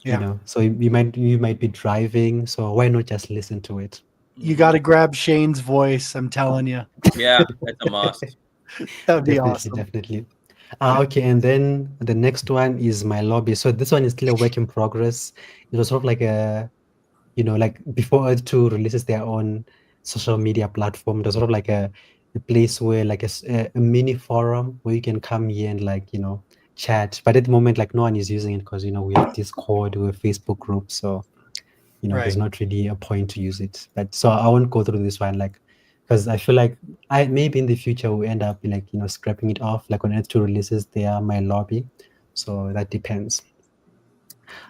Yeah. so you might be driving, so why not just listen to it? You got to grab Shane's voice. I'm telling you. Yeah, that's a must. That'd be Definitely, awesome. definitely. Okay, and then the next one is my lobby. So this one is still a work in progress. It was sort of like like before Earth 2 releases their own social media platform, it was sort of like a place where like a mini forum where you can come here and like, chat. But at the moment, like no one is using it because, we have Discord, we have Facebook groups. So, there's Right. not really a point to use it. But so I won't go through this one, like, because I feel like maybe in the future we end up like, scrapping it off, like when Earth 2 releases their my lobby. So that depends.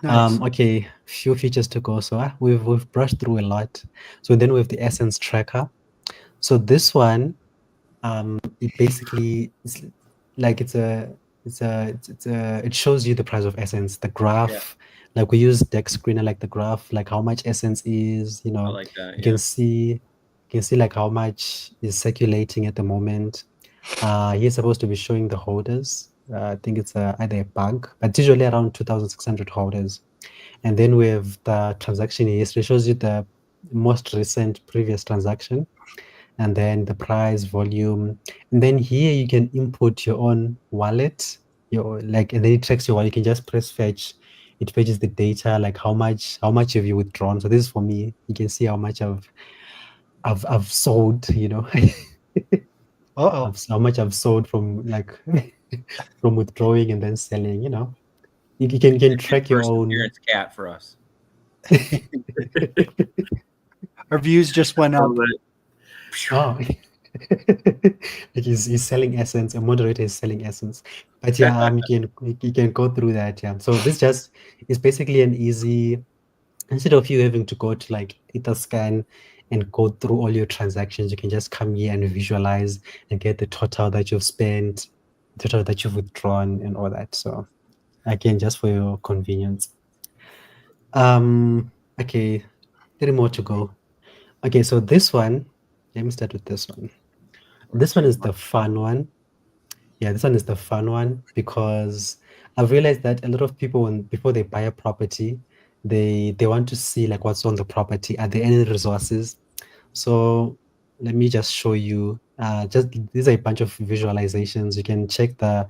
Nice. Okay, few features to go. So we've brushed through a lot. So then we have the essence tracker. So this one, it basically is like it shows you the price of essence, the graph. Like we use deck screener, like the graph, like how much essence is, I like that. you can see like how much is circulating at the moment. He's supposed to be showing the holders. I think it's either a bug, but usually around 2,600 holders. And then we have the transaction history, shows you the most recent previous transaction, and then the price, volume. And then here you can input your own wallet, and then it tracks your wallet. You can just press fetch. It fetches the data, like how much have you withdrawn. So this is for me. You can see how much I've sold, Uh-oh. how much I've sold from from withdrawing and then selling, You can track your own. Perseverance cat for us. Our views just went up. Oh, like he's selling essence. A moderator is selling essence, but yeah, you can go through that. Yeah, so this just is basically an easy, instead of you having to go to like Etherscan and go through all your transactions, you can just come here and visualize and get the total that you've spent, total that you've withdrawn, and all that. So again, just for your convenience. Okay, 3 more to go. Okay, so this one, let me start with this one. This one is the fun one. Yeah, this one is the fun one because I've realized that a lot of people, before they buy a property, they want to see like what's on the property. Are there any resources? So let me just show you. Just these are a bunch of visualizations. You can check the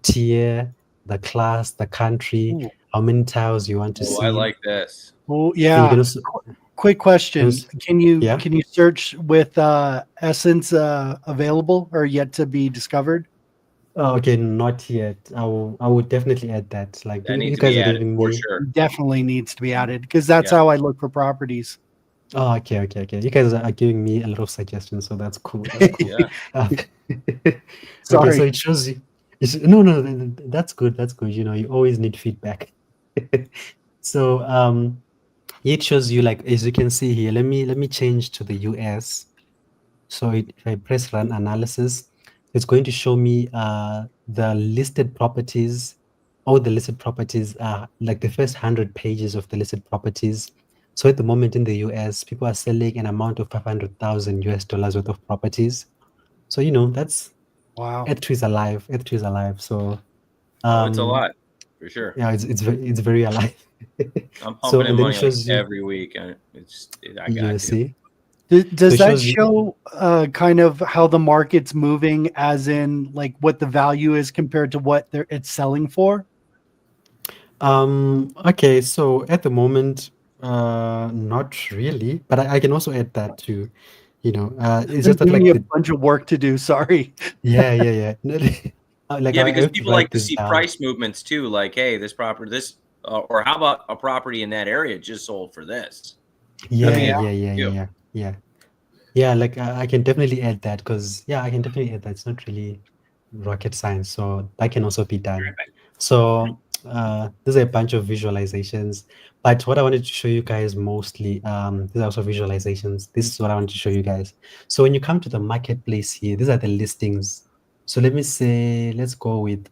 tier, the class, the country, Ooh. how many tiles you want to see. I like this. Oh And you yeah. can also, Quick question. Can you Yeah. search with essence available or yet to be discovered? Oh, okay, not yet. I would definitely add that. Like That you needs to guys be are added giving for me. sure. Definitely needs to be added because that's Yeah. how I look for properties. Oh, okay. You guys are giving me a lot of suggestions, so that's cool. That's cool. Yeah. Okay, Sorry. so it shows you. No, that's good. That's good. You always need feedback. So it shows you, like, as you can see here. Let me change to the US. So if I press run analysis, it's going to show me the listed properties. All the listed properties are like the first 100 pages of the listed properties. So at the moment in the US, people are selling an amount of 500,000 US dollars worth of properties. So that's Wow. Earthie is alive. Earthie is alive. So It's a lot for sure. yeah, it's very alive. I'm So pumping in and then it money like shows you. every week, and I You got to. see. Does it that shows you- show kind of how the market's moving, as in like what the value is compared to what it's selling for? Okay, so at the moment, not really, but I can also add that too. It's just that Giving like me a bunch of work to do. Sorry. yeah. Like Yeah, I because have to people like write to this see down. price movements too. Like, hey, this property, or how about a property in that area just sold for this? Yeah. Like I can definitely add that because I can definitely add that. It's not really rocket science, so that can also be done. So these are a bunch of visualizations, but what I wanted to show you guys mostly, these are also visualizations. This is what I wanted to show you guys. So when you come to the marketplace here, these are the listings. So let me say, let's go with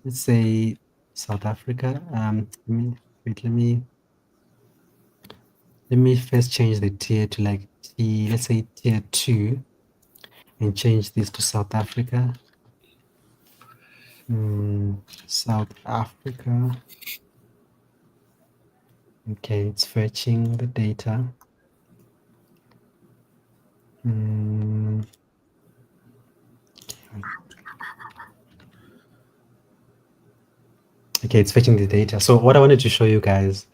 let's say South Africa. Let me first change the tier to like let's say tier 2, and change this to South Africa. South Africa. Okay, it's fetching the data. Okay, it's fetching the data. So what I wanted to show you guys,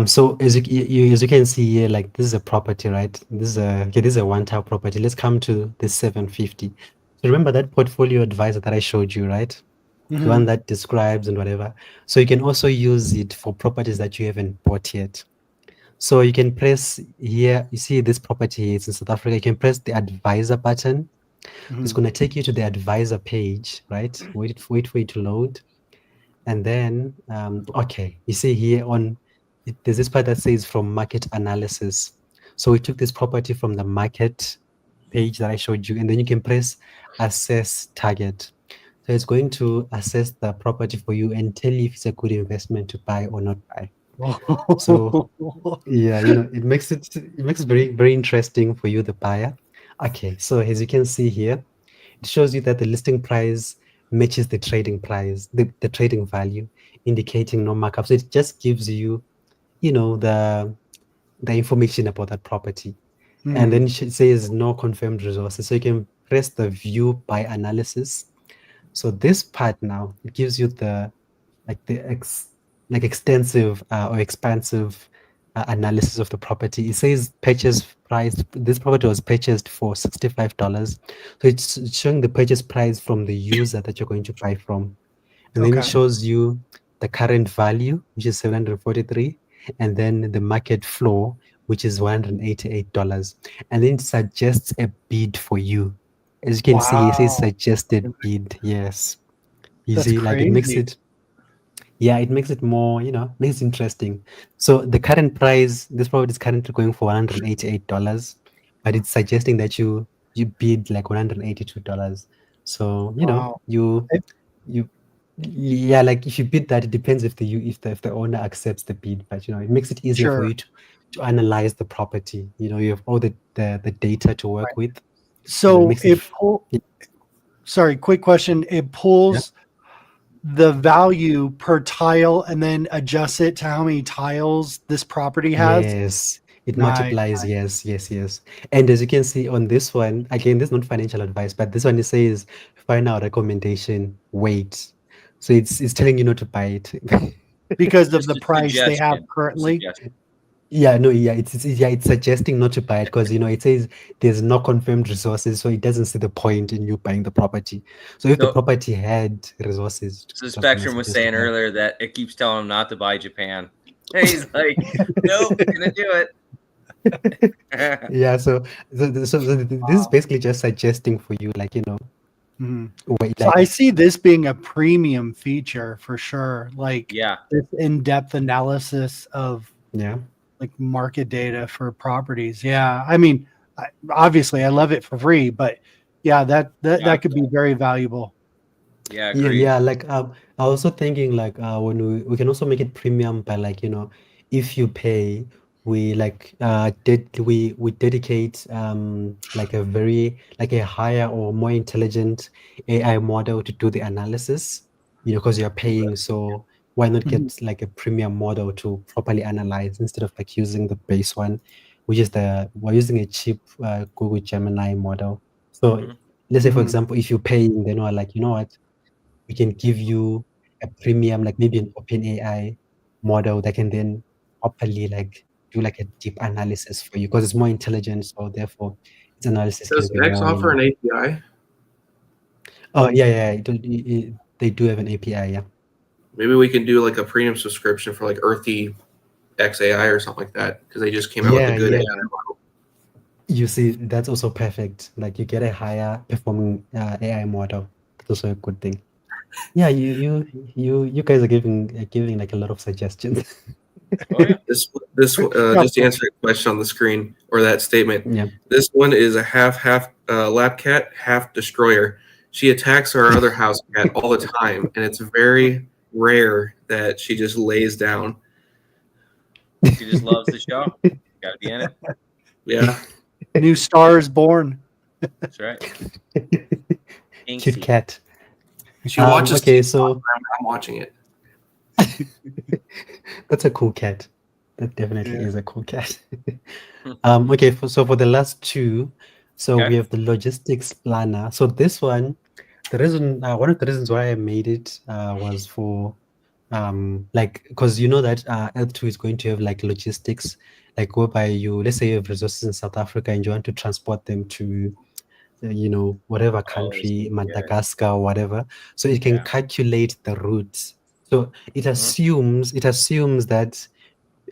so as you can see here, like this is a property, right? This is a one tile property. Let's come to the 750. So remember that portfolio advisor that I showed you, right? The one that describes and whatever. So you can also use it for properties that you haven't bought yet. So you can press here. You see this property here, it's in South Africa. You can press the advisor button. It's going to take you to the advisor page, right? Wait for it to load. And then, okay, you see here there's this part that says from market analysis. So we took this property from the market page that I showed you, and then you can press assess target. So it's going to assess the property for you and tell you if it's a good investment to buy or not buy. So yeah, it makes it very, very interesting for you, the buyer. Okay, so as you can see here, it shows you that the listing price matches the trading price, the trading value, indicating no markup. So it just gives you, the information about that property. And then it says no confirmed resources. So you can press the view by analysis. So this part now, it gives you the extensive or expansive analysis of the property. It says purchase price. This property was purchased for $65. So it's showing the purchase price from the user that you're going to buy from. And then it Okay. shows you the current value, which is 743, and then the market floor, which is $188. And then it suggests a bid for you. As you can see, it says Wow. suggested bid. Yes. You That's see, like it makes crazy. it more, makes it interesting. So the current price, this property is currently going for $188, but it's suggesting that you bid like $182. So, Wow. you It- you yeah, like if you bid that, it depends if the owner accepts the bid, but it makes it easier for Sure. you to analyze the property. You have all the data to work with. It So makes it sorry, quick question. It yeah. pulls the value per tile and then adjusts it to how many tiles this property has. Yes, it Nice. multiplies. Yes, yes, yes. And as you can see on this one, again, this is not financial advice, but this one it says final recommendation, wait. So it's telling you not to buy it. Because of Just the a price they have suggestion. currently. Yeah, no, yeah, it's suggesting not to buy it because it says there's no confirmed resources, so it doesn't see the point in you buying the property. So if the So, property had resources, so it was gonna Spectrum was suggest to saying buy. earlier that it keeps telling him not to buy Japan. He's like, nope, gonna do it. Yeah, so this is basically just suggesting for you, like Mhm. wait, So like I see this being a premium feature for sure. Like Yeah. this in-depth analysis of yeah. like market data for properties. Yeah. I mean, obviously I love it for free, but yeah, that could be very valuable. Yeah, Yeah, agreed. yeah. Like I was also thinking like when we can also make it premium by like if you pay, we like we dedicate like a higher or more intelligent AI model to do the analysis, because you're paying. So why not Mhm. get like a premium model to properly analyze instead of like using the base one, which is we're using a cheap Google Gemini model. So Mhm. let's say for Mhm. example, if you're paying, then we're like, what? We can give you a premium, like maybe an open AI model that can then properly like do like a deep analysis for you because it's more intelligent. So therefore, its analysis can Does be X more, offer an API? Oh yeah, yeah, they do have an API. Yeah. Maybe we can do like a premium subscription for like Earthie XAI or something like that because they just came out with a Yeah, good yeah. AI model. You see, that's also perfect. Like you get a higher performing AI model. That's also a good thing. Yeah, you guys are giving like a lot of suggestions. Oh yeah. This Yeah, just to answer a question on the screen or that statement. Yeah. This one is a half lab cat, half destroyer. She attacks our other house cat all the time, and it's very rare that she just lays down. She just loves the show. Gotta be in it. Yeah, new star is born. That's right. Cute Inksy. cat. she watches Okay, TV so I'm watching it. that's a cool cat. That definitely Yeah. is a cool cat. Okay, so for the last two, so we Okay. have the logistics planner. So this one, one of the reasons why I made it was for like because you know that L2 is going to have like logistics, like whereby let's say you have resources in South Africa and you want to transport them to whatever Oh, I country, see. Get it. Madagascar or whatever, so it can Yeah. calculate the routes. So it Mhm. assumes that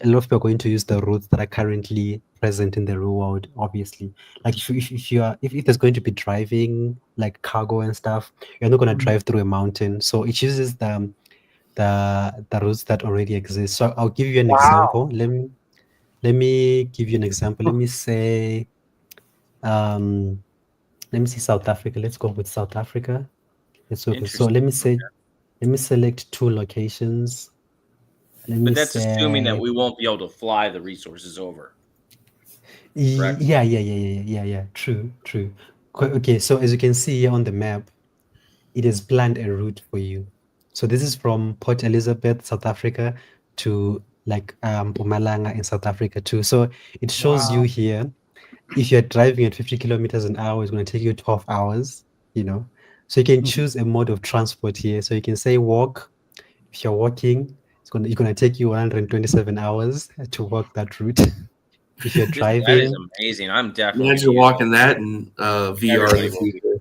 a lot of people are going to use the routes that are currently present in the real world, obviously. Like if there's going to be driving like cargo and stuff, you're not going to Mhm. drive through a mountain. So it uses the routes that already exist. So I'll give you an Wow. example. Let me give you an example. Let me say South Africa. Let's go with South Africa. So Interesting. let me select 2 locations. Let me But that's assuming that say we won't be able to fly the resources over. Correct? yeah. True. Okay, so as you can see here on the map, it has planned a route for you. So this is from Port Elizabeth, South Africa, to like Mpumalanga in South Africa too. So it shows you Wow. here, if you're driving at 50 kilometers an hour, it's going to take you 12 hours, you know. So you can Mhm. choose a mode of transport here. So you can say walk. If you're walking, you're gonna take you 127 hours to walk that route. If you're That is driving, amazing. I'm definitely going to Imagine use walking that in VR in everybody the will be. future.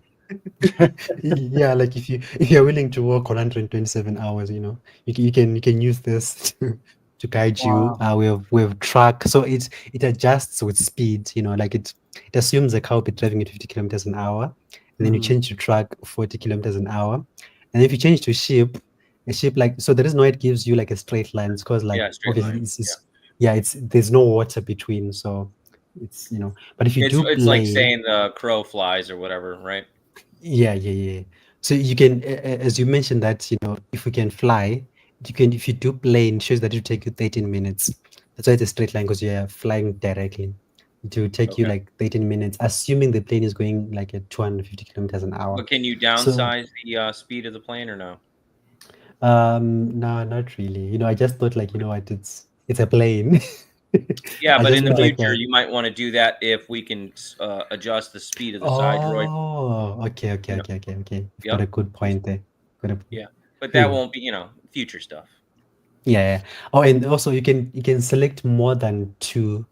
yeah, like if you're willing to walk 127 hours, you can use this to guide you. Wow. We have track, so it adjusts with speed. Like it assumes the car will be driving at 50 kilometers an hour, and then you Mhm. change to track 40 kilometers an hour, and if you change to ship, a ship like so, there is no it gives you like a straight line because like Yeah, straight obviously line. it's there's no water between, so it's but if you do It's like plane. saying the crow flies or whatever, right? Yeah. So you can, as you mentioned that, if we can fly, if you do plane, it shows that it will take you 13 minutes. That's why it's a straight line because you're flying directly. It will take you Okay. like 13 minutes, assuming the plane is going like at 250 kilometers an hour. But can you So, downsize the speed of the plane or no? no, not really. I just thought like, what, it's a plane. Yeah, I but just in the meant like future, you might want to do that if we can adjust the speed of the side droid. oh, okay. You know, You've got yep, a good point there. Got a, yeah. But that hmm. won't be, future stuff. Yeah. Oh, and also you can select more than 2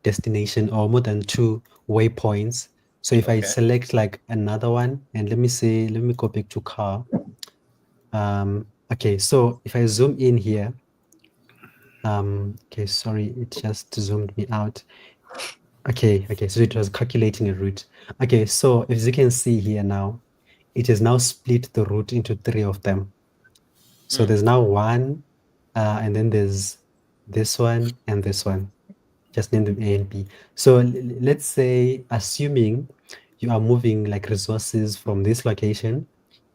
destination or more than 2 waypoints. So if I Okay. select like another one, and let me go back to car. Okay, so if I zoom in here, okay, sorry, it just zoomed me out. Okay, so it was calculating a route. Okay, so as you can see here now, it has now split the route into 3 of them. So Hmm. there's now one, and then there's this one and this one. Just name them A and B. So let's say, assuming you are moving like resources from this location,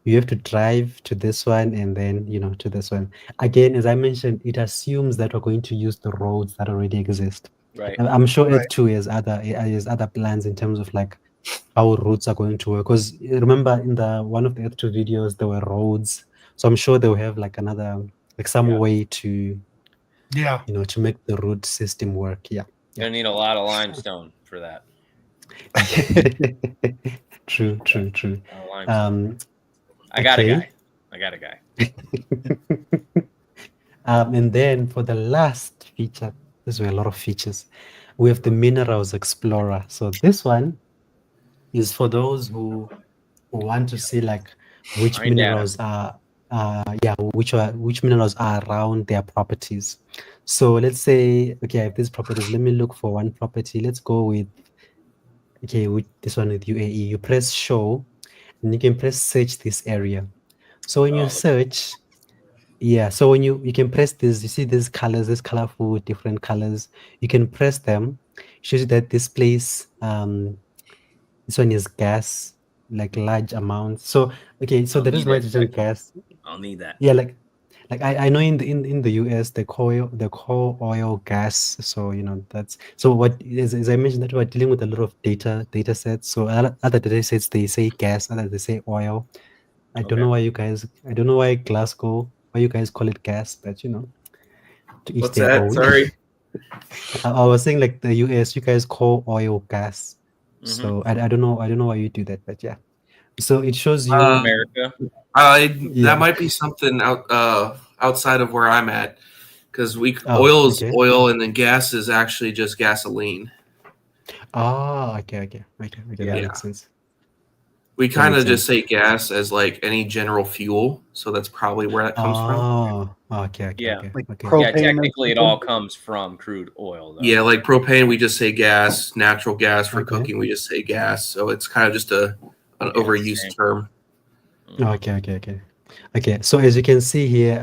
you have to drive to this one and then, to this one. Again, as I mentioned, it assumes that we're going to use the roads that already exist. Right. I'm sure Right. Earth 2 has other plans in terms of like how routes are going to work. Because remember in the one of the Earth 2 videos, there were roads. So I'm sure they'll have like some Yeah. way to, Yeah. to make the route system work. Yeah. Gonna need a lot of limestone for that. True. A lot of limestone. Um, I got a okay. guy. And then for the last feature, there's a lot of features. We have the Minerals Explorer. So this one is for those who want to see like which Mine data. minerals are which minerals are around their properties. So let's say, okay, I have these properties. Let me look for one property. Let's go with with this one with UAE. You press show and you can press search this area. So when you Oh, search, so when you can press this, you see these colors, this colorful different colors. You can press them. Shows you that this place, this one is gas, like large amounts. So okay, so I'll the need reason why that it's written tech. gas, I'll need that. yeah, like I know in the US they call oil gas. So that's so what as I mentioned that we're dealing with a lot of data sets. So other data sets they say gas, other they say oil. I don't Okay. know I don't know why Glasgow, why you guys call it gas, but to each What's their that? own. Sorry. I was saying like the US, you guys call oil gas. Mm-hmm. So I don't know why you do that, but yeah. So it shows It's you, America. That yeah. might be something outside of where I'm at because Oh, oil is okay. oil and then gas is actually just gasoline. Oh, okay. That Yeah. Yeah. makes sense. We That kind makes of just sense. say gas as like any general fuel, so that's probably where that comes from. Oh, okay. Yeah. Like Okay. Yeah. propane or Technically, it something. all comes from crude oil, though. Yeah, like propane, we just say gas. Natural gas for Okay. cooking, we just say gas. So it's kind of just an Yeah. overused Same. term. Mhm. Okay. Okay, so as you can see here,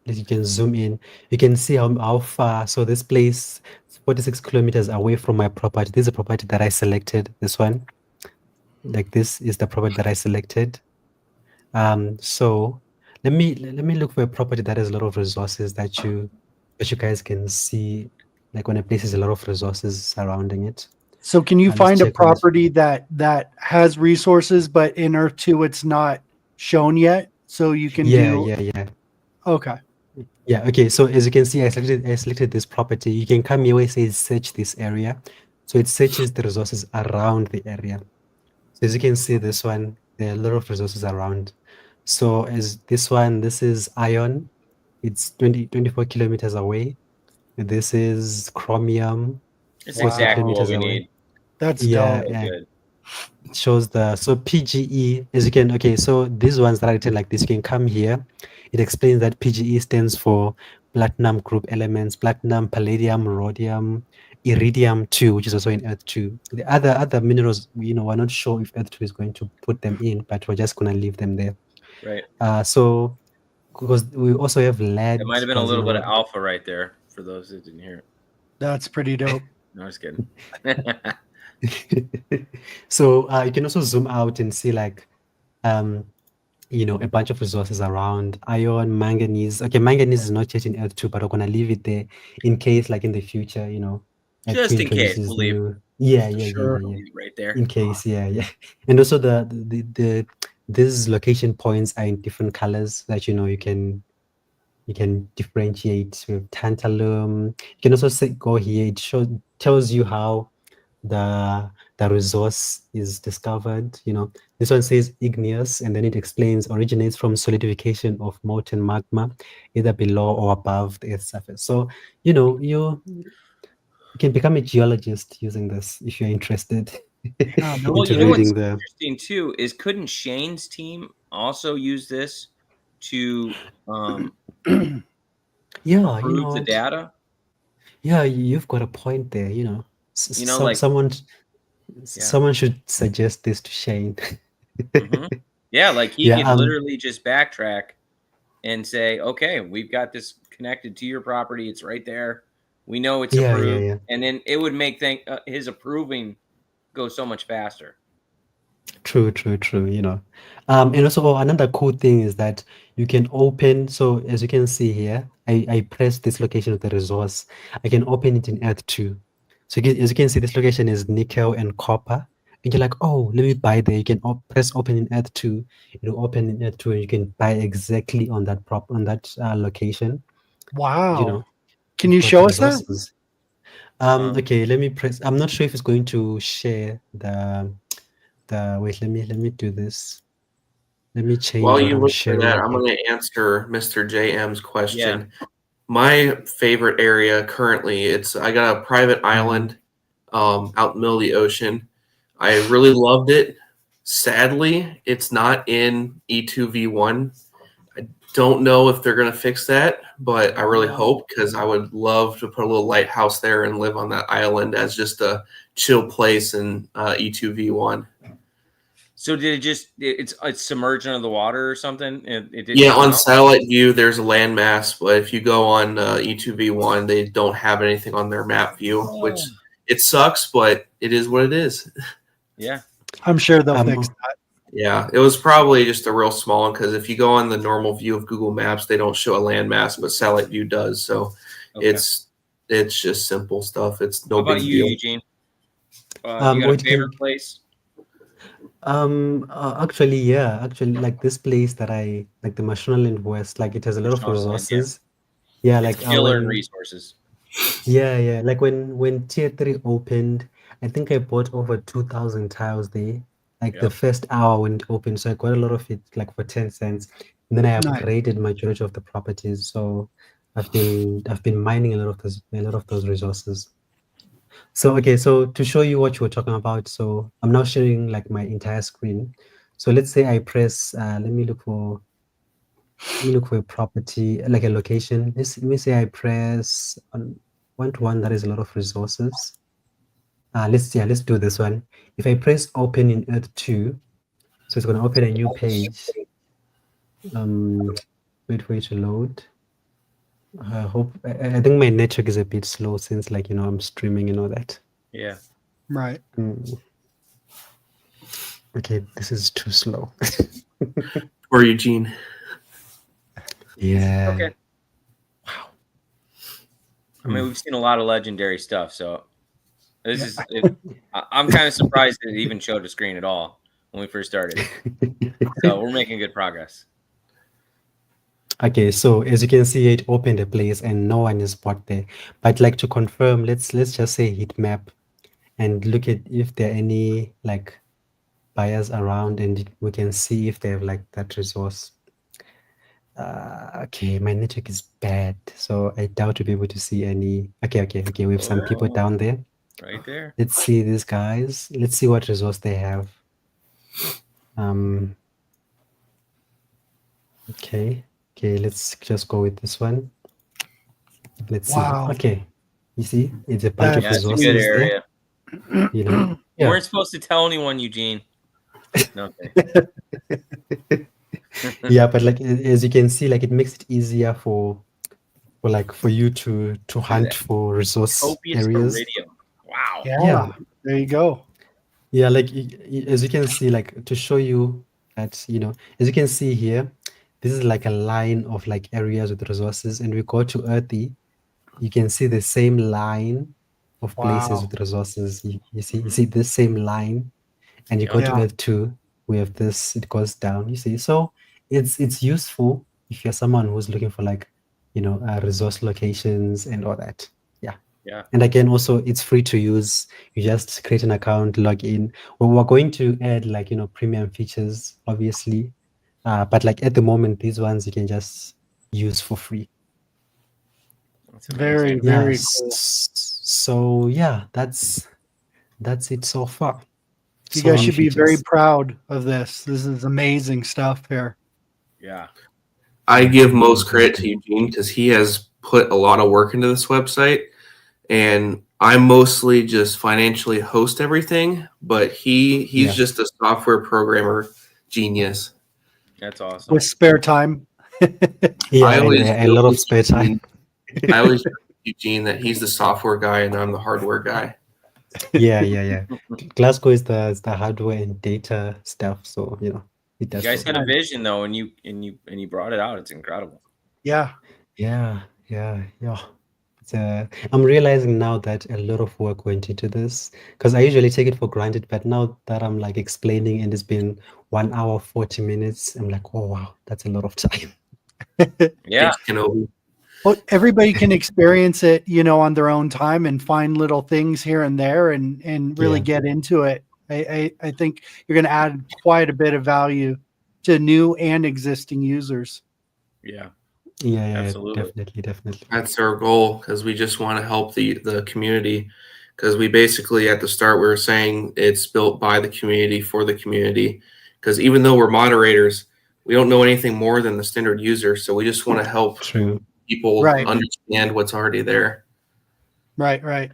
as you can zoom in, you can see how far. So this place, 46 kilometers away from my property. This is a property that I selected. This one, like this is the property that I selected. So let me look for a property that has a lot of resources that you guys can see, like when a place has a lot of resources surrounding it. So can you Let's find a check on this. property that has resources, but in Earth 2 it's not shown yet? So you can Yeah, do yeah. okay. Yeah, okay. So as you can see, I selected this property. You can come here where it says search this area. So it searches the resources around the area. So as you can see, this one, there are a lot of resources around. So as this one, this is iron. It's 24 kilometers away. This is chromium, It's 40 exactly what kilometers we away. need. That's Yeah, dope. So yeah. good. It shows so PGE, as you can, okay, so these ones that I written like this, you can come here. It explains that PGE stands for platinum group elements, platinum, palladium, rhodium, iridium 2, which is also in Earth 2. The other minerals, we're not sure if Earth 2 is going to put them in, but we're just going to leave them there. Right. So because we also have It lead, might have been a because little bit of alpha right there for those that didn't hear it. That's pretty dope. No, I was kidding. So you can also zoom out and see like a bunch of resources around iron, manganese. Okay, manganese is not yet in Earth 2, but we're gonna leave it there in case, like in the future, Earth 2 Just in case, introduces we'll leave. new. Yeah, Sure. We'll leave it right there. in case, yeah. And also these location points are in different colors that you can differentiate with tantalum. You can also go here. It tells you how the resource is discovered. This one says igneous, and then it explains originates from solidification of molten magma, either below or above the Earth's surface. So you can become a geologist using this if you're interested Yeah, no Well, into you know what's reading the. interesting too is couldn't Shane's team also use this to Yeah, you know approve the what? data? Yeah, you've got a point there. Like Someone yeah. someone should suggest this to Shane. hmm Yeah, like he Yeah, could literally just backtrack and say, okay, we've got this connected to your property. It's right there. We know it's approved. yeah. And then it would make his approving go so much faster. True. And also another cool thing is that you can open. So as you can see here, I press this location of the resource. I can open it in Earth 2. So as you can see, this location is nickel and copper. And you're like, oh, let me buy there. You can press open in Earth 2. It'll open in Earth 2, and you can buy exactly on that location. Wow. Can You've you got the show us that? resources. Okay, let me press. I'm not sure if it's going to share the wait, let me do this. Let me change While what you I'm look for that, sharing I'm here. going to answer Mr. JM's Yeah. question. My favorite area currently, I got a private island out in the middle of the ocean. I really loved it. Sadly, it's not in E2V1. I don't know if they're going to fix that, but I really hope, because I would love to put a little lighthouse there and live on that island as just a chill place in E2V1. So did it just it's submerged under the water or something? It didn't Yeah, come on out? satellite view, there's a landmass, but if you go on E2V1, they don't have anything on their map view, which it sucks, but it is what it is. Yeah. I'm sure they'll Um, fix that. Yeah, it was probably just a real small one, because if you go on the normal view of Google Maps, they don't show a landmass, but satellite view does. So Okay. it's just simple stuff. It's no How about big you, deal. Eugene? You got a wait, favorite place? actually, like this place that I like, the Mashonaland West, like it has a lot of Mashonaland, yeah. resources. Yeah, It's like killer in resources. yeah, like when Tier 3 opened, I think I bought over 2,000 tiles there. Like the Yep. first hour when it opened, so I got a lot of it like for 10 cents. And then I Nice. upgraded majority of the properties. So I've been mining a lot of those resources. So okay, so to show you what you were talking about, so I'm now sharing like my entire screen. So let's say I press let me look for a property, like a location. Let me say I press on one that is a lot of resources. Let's do this one. If I press open in Earth 2, so it's going to open a new page. Wait for it to load. I think my network is a bit slow since I'm streaming and all that. Yeah. Right. Okay, this is too slow. Or Eugene. Yeah. Okay. Wow. I mean, we've seen a lot of legendary stuff, so this is. I'm kind of surprised that it even showed a screen at all when we first started. So we're making good progress. Okay, so as you can see, it opened a place and no one is bought there. But like to confirm, let's just say heat map and look at if there are any like buyers around, and we can see if they have like that resource. Okay, my network is bad, so I doubt to be able to see any. Okay, we have some people down there. Right there. Let's see these guys. Let's see what resource they have. Okay, let's just go with this one. Let's see. Okay, you see, it's a bunch of resources it's a good area. there. You know, You weren't supposed to tell anyone, Eugene. No. Yeah, but like as you can see, like it makes it easier for you to hunt for resource Copious areas. iridium. Wow. Yeah. There you go. Yeah, like as you can see, like to show you that, as you can see here, this is like a line of like areas with resources, and we go to Earthie, you can see the same line of places with resources. You see this same line, and you go to Earth 2, we have this, it goes down, you see. So it's useful if you're someone who's looking for like, resource locations and all that. Yeah. And again, also it's free to use. You just create an account, log in. Well, we're going to add like, premium features, obviously. But like at the moment, these ones you can just use for free. That's very cool. So yeah, that's it so far. You guys should be very proud of this. This is amazing stuff here. Yeah. I give most credit to Eugene because he has put a lot of work into this website, and I mostly just financially host everything, but he's just a software programmer genius. That's awesome. With spare time. A lot of spare time. I always tell Eugene that he's the software guy and I'm the hardware guy. Yeah. Glasgow is the hardware and data stuff, so you guys had a vision though, and you brought it out. It's incredible. Yeah. I'm realizing now that a lot of work went into this, because I usually take it for granted, but now that I'm like explaining and it's been 1 hour 40 minutes, I'm like, oh wow, that's a lot of time. Yeah. Well, everybody can experience it, on their own time and find little things here and there and really get into it. I think you're going to add quite a bit of value to new and existing users. Yeah. Yeah, absolutely. Definitely. That's our goal, because we just want to help the community, because we basically at the start we were saying it's built by the community for the community, because even though we're moderators, we don't know anything more than the standard user, so we just want to help people understand what's already there. Right.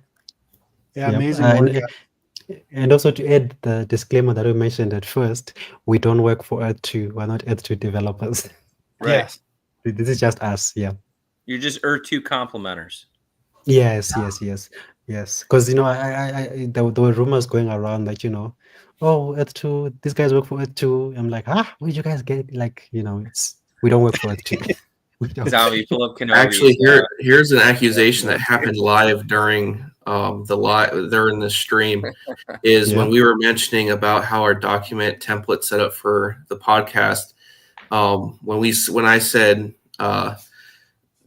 Yeah, amazing. And also to add the disclaimer that we mentioned at first, we don't work for Earth 2. We're not Earth 2 developers. Right. Yes. This is just us. Yeah. You're just Earth 2 complimenters. Yes. Because there were rumors going around that Earth 2, these guys work for Earth 2. I'm like, where did you guys get it? Like, we don't work for Earth 2. Zombie full of Kenobi. Actually, here's an accusation that happened live during the stream. Is when we were mentioning about how our document template set up for the podcast. When I said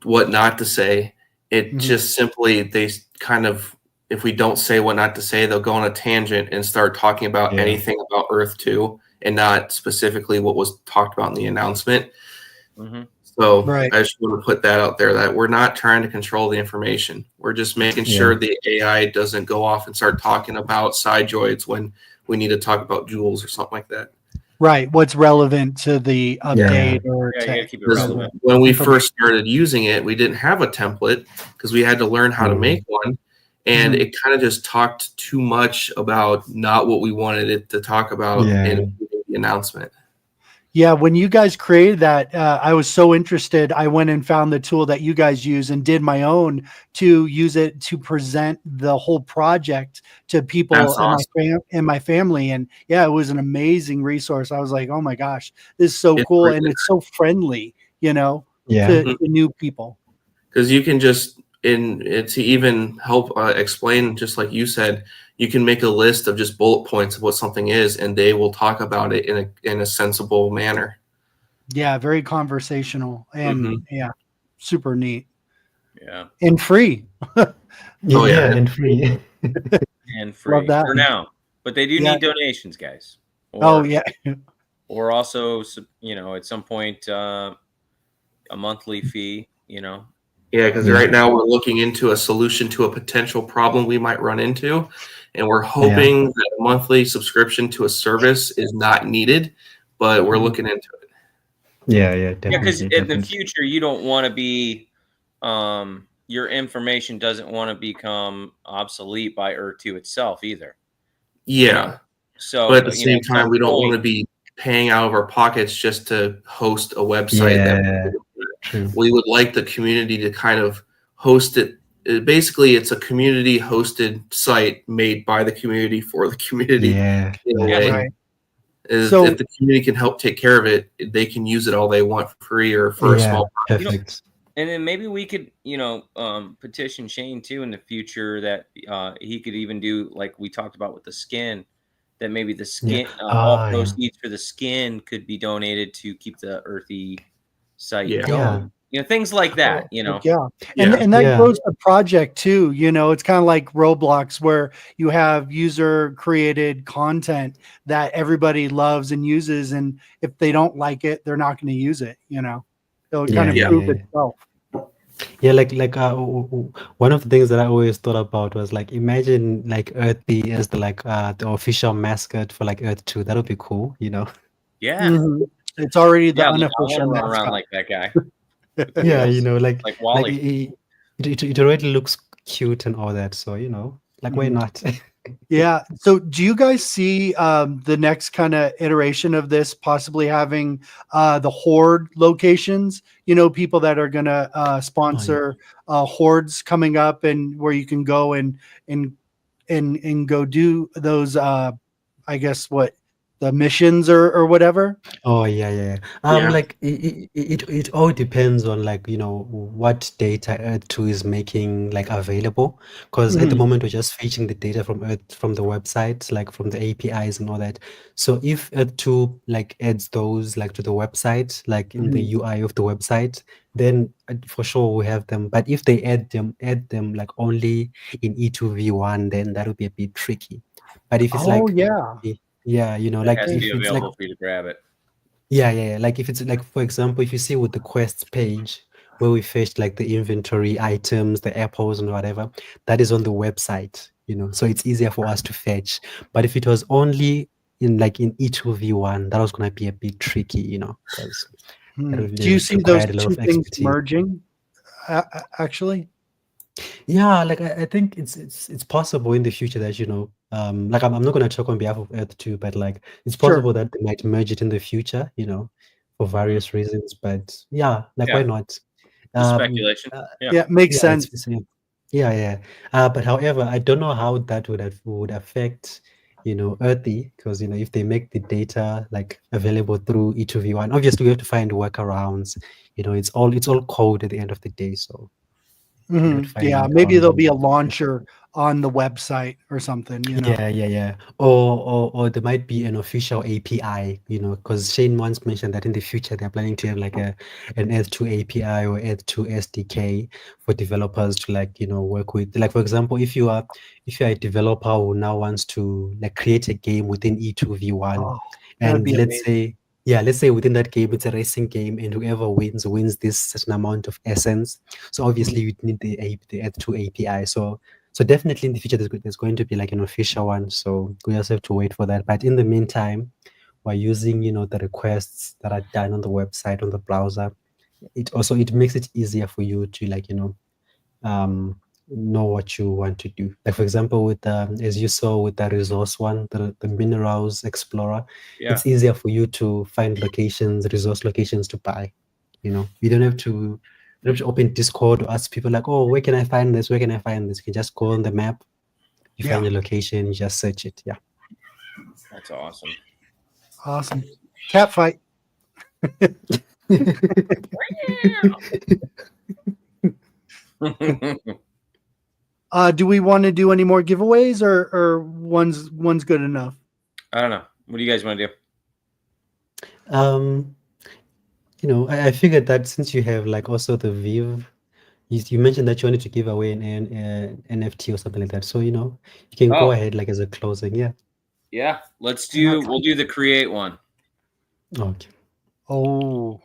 what not to say, it just simply, they kind of, if we don't say what not to say, they'll go on a tangent and start talking about anything about Earth 2 and not specifically what was talked about in the announcement. So I just want to put that out there, that we're not trying to control the information. We're just making sure the AI doesn't go off and start talking about sidroids when we need to talk about jewels or something like that. Right. What's relevant to the update or you gotta keep it relevant. When we first started using it, we didn't have a template because we had to learn how to make one. And it kind of just talked too much about not what we wanted it to talk about in the announcement. Yeah, when you guys created that, I was so interested. I went and found the tool that you guys use and did my own to use it to present the whole project to people That's in awesome. in my family. And yeah, it was an amazing resource. I was like, oh my gosh, this is so It's cool, really and it's so friendly, Yeah. to new people. because you can just to even help explain, just like you said, you can make a list of just bullet points of what something is, and they will talk about it in a sensible manner. Yeah, very conversational and Mhm. yeah, super neat Yeah, and free. Oh Yeah, yeah, and free. and Love free that. for now, but they do Yeah. need donations, guys. Oh Or yeah. or also, at some point, a monthly fee. yeah. Because Yeah. right now we're looking into a solution to a potential problem we might run into, and we're Yeah. hoping that a monthly subscription to a service is not needed, but we're looking into it. Yeah, Yeah, because definitely, in the definitely. future, you don't want to be, your information doesn't want to become obsolete by Earth 2 itself either. Yeah, So, but at the same at time, some we don't want point, to be paying out of our pockets just to host a website that Yeah, true. we would like the community to kind of host it. Basically, it's a community hosted site made by the community for the community Yeah, in a that's way. true. Right. Is So if the community can help take care of it, they can use it all they want for free or for a Yeah, small. perfect. and then maybe we could, petition Shane too in the future that he could even do like we talked about with the skin, that maybe the Yeah. skin, all Ah, yeah. proceeds for the skin could be donated to keep the Earthy site Yeah. Yeah. going. Things like that. Heck yeah. Yeah. And that Yeah. grows the project too. It's kind of like Roblox where you have user created content that everybody loves and uses. And if they don't like it, they're not going to use it, It'll kind Yeah, of yeah, Yeah. prove yeah. itself. Yeah, one of the things that I always thought about was like imagine like Earthie as the official mascot for like Earth 2. That would be cool, Yeah. Mhm. It's already the Yeah. Like I want to unofficial run around mascot. like that guy. Yeah, Wheels. like Like like Wally. it already looks cute and all that. So, like why Mhm. not? Yeah. So do you guys see the next kind of iteration of this possibly having the horde locations, people that are going to Oh, yeah. sponsor hordes coming up and where you can go and and go do those I guess what the missions or whatever? Oh yeah, yeah, yeah. Yeah. Like it all depends on like what data Earth 2 is making like available. Because at the Mhm. moment we're just fetching the data from the website, like from the APIs and all that. So if Earth 2 like adds those like to the website, like in the Mhm. UI of the website, then for sure we have them. But if they add them like only in E2v1, then that would be a bit tricky. But if it's Oh like yeah. yeah, It like has to be if it's like available for you to grab it. yeah. Like if it's like, for example, if you see with the quests page where we fetched like the inventory items, the apples and whatever, that is on the website, so it's easier for us to fetch. But if it was only in E2v1, that was gonna be a bit tricky, because that Hmm. would Do you see those required a lot two of things expertise. merging actually? Yeah, like I think it's possible in the future that like I'm not gonna talk on behalf of Earth 2, but like it's Sure. possible that they might merge it in the future, for Mhm. various reasons. But yeah, like why Yeah. not? Just Um, speculation. uh, Yeah. Yeah, makes yeah, sense. yeah. But however, I don't know how that would affect, Earthy, because if they make the data like available through E2v1, obviously we have to find workarounds. It's all code at the end of the day, so we have to find Yeah, maybe workarounds there'll on be a that. launcher on the website or something. Yeah. Or there might be an official API, because Shane once mentioned that in the future they're planning to have like an Earth 2 API or Earth 2 SDK for developers to like, work with. Like for example, if you're a developer who now wants to like create a game within E2v1, Oh, that'd and be amazing. let's say within that game it's a racing game, and whoever wins this certain amount of essence. So obviously Mhm. you'd need the Earth 2 API. So definitely in the future, there's going to be like an official one. So we just have to wait for that. But in the meantime, we're using, the requests that are done on the website, on the browser. It makes it easier for you to like, um, know what you want to do. Like for example, with as you saw with the resource one, the minerals explorer, Yeah. it's easier for you to find locations, resource locations to buy. You know, you don't have to open Discord or ask people like, oh, where can I find this? Where can I find this? You can just go on the map, you find the location, you just search it. Yeah. That's awesome. Awesome. Cat fight. Do we want to do any more giveaways, or one's good enough? I don't know. What do you guys want to do? You know, I figured that since you have like also the Viv, you mentioned that you wanted to give away an NFT or something like that. So, you know, you can go ahead like as a closing. Yeah. Yeah. We'll do the create one. Okay. Oh.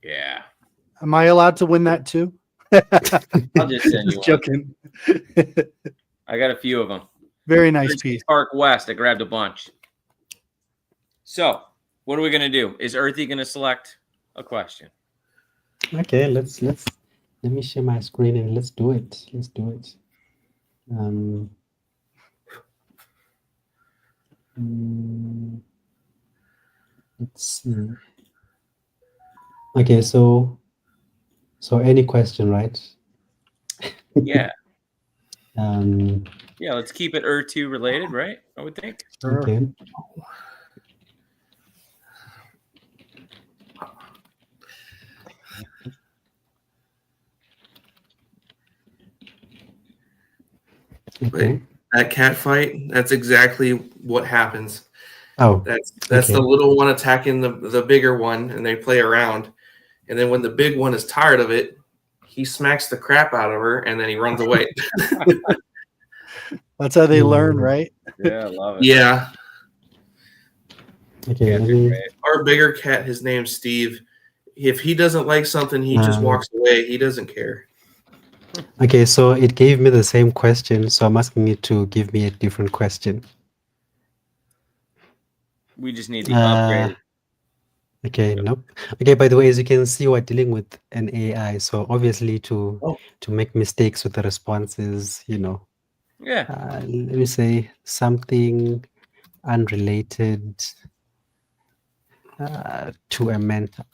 Yeah. Am I allowed to win that too? I'll just send you one. Joking. I got a few of them. Very nice piece. Park West. I grabbed a bunch. So, what are we gonna do? Is Earthie gonna select a question? Okay, let me share my screen and let's do it. Let's see. Okay, so any question, right? Yeah. Yeah, let's keep it Earth2 related, right? I would think. Sure. Okay. Okay. That cat fight, that's exactly what happens. Oh, that's the little one attacking the bigger one, and they play around. And then when the big one is tired of it, he smacks the crap out of her, and then he runs away. That's how they learn, right? Yeah, I love it. Yeah. Okay. Our bigger cat, his name's Steve. If he doesn't like something, he just walks away. He doesn't care. Okay, so it gave me the same question, so I'm asking it to give me a different question. We just need the upgrade. Okay, nope. Okay, by the way, as you can see, we're dealing with an AI, so obviously to make mistakes with the responses, you know. Yeah. Let me say something unrelated to a mentor.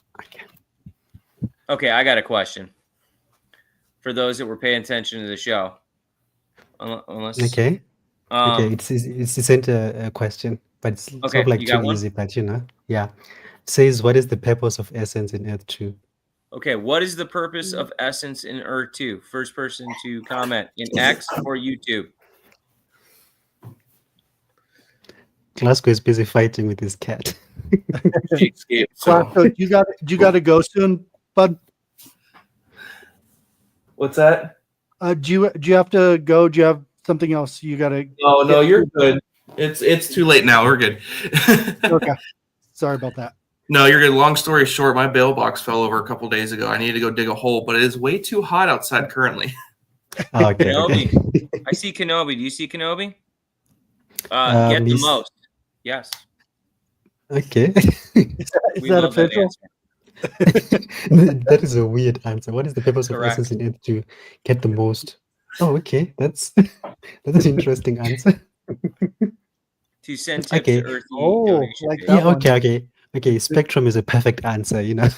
Okay, I got a question. For those that were paying attention to the show. Unless okay, it's sent a question, but it's sort of like too easy, but you know, yeah. It says, what is the purpose of Essence in Earth 2? Okay, what is the purpose of Essence in Earth 2? First person to comment in X or YouTube. Glasgow is busy fighting with his cat. She escaped. So you got to go soon, bud. What's that? Do you have to go? Do you have something else you got to? No, you're good. It's too late now. We're good. Okay. Sorry about that. No, you're good. Long story short, my bail box fell over a couple days ago. I need to go dig a hole, but it is way too hot outside currently. Okay. Kenobi. I see Kenobi. Do you see Kenobi? Get the most. Yes. Okay. Is that official? That is a weird answer. What is the purpose of Essence in Earth to get the most? Oh, okay. That's an interesting answer. To send tips to Earthie. Oh, like that yeah, okay. Spectrum is a perfect answer, you know.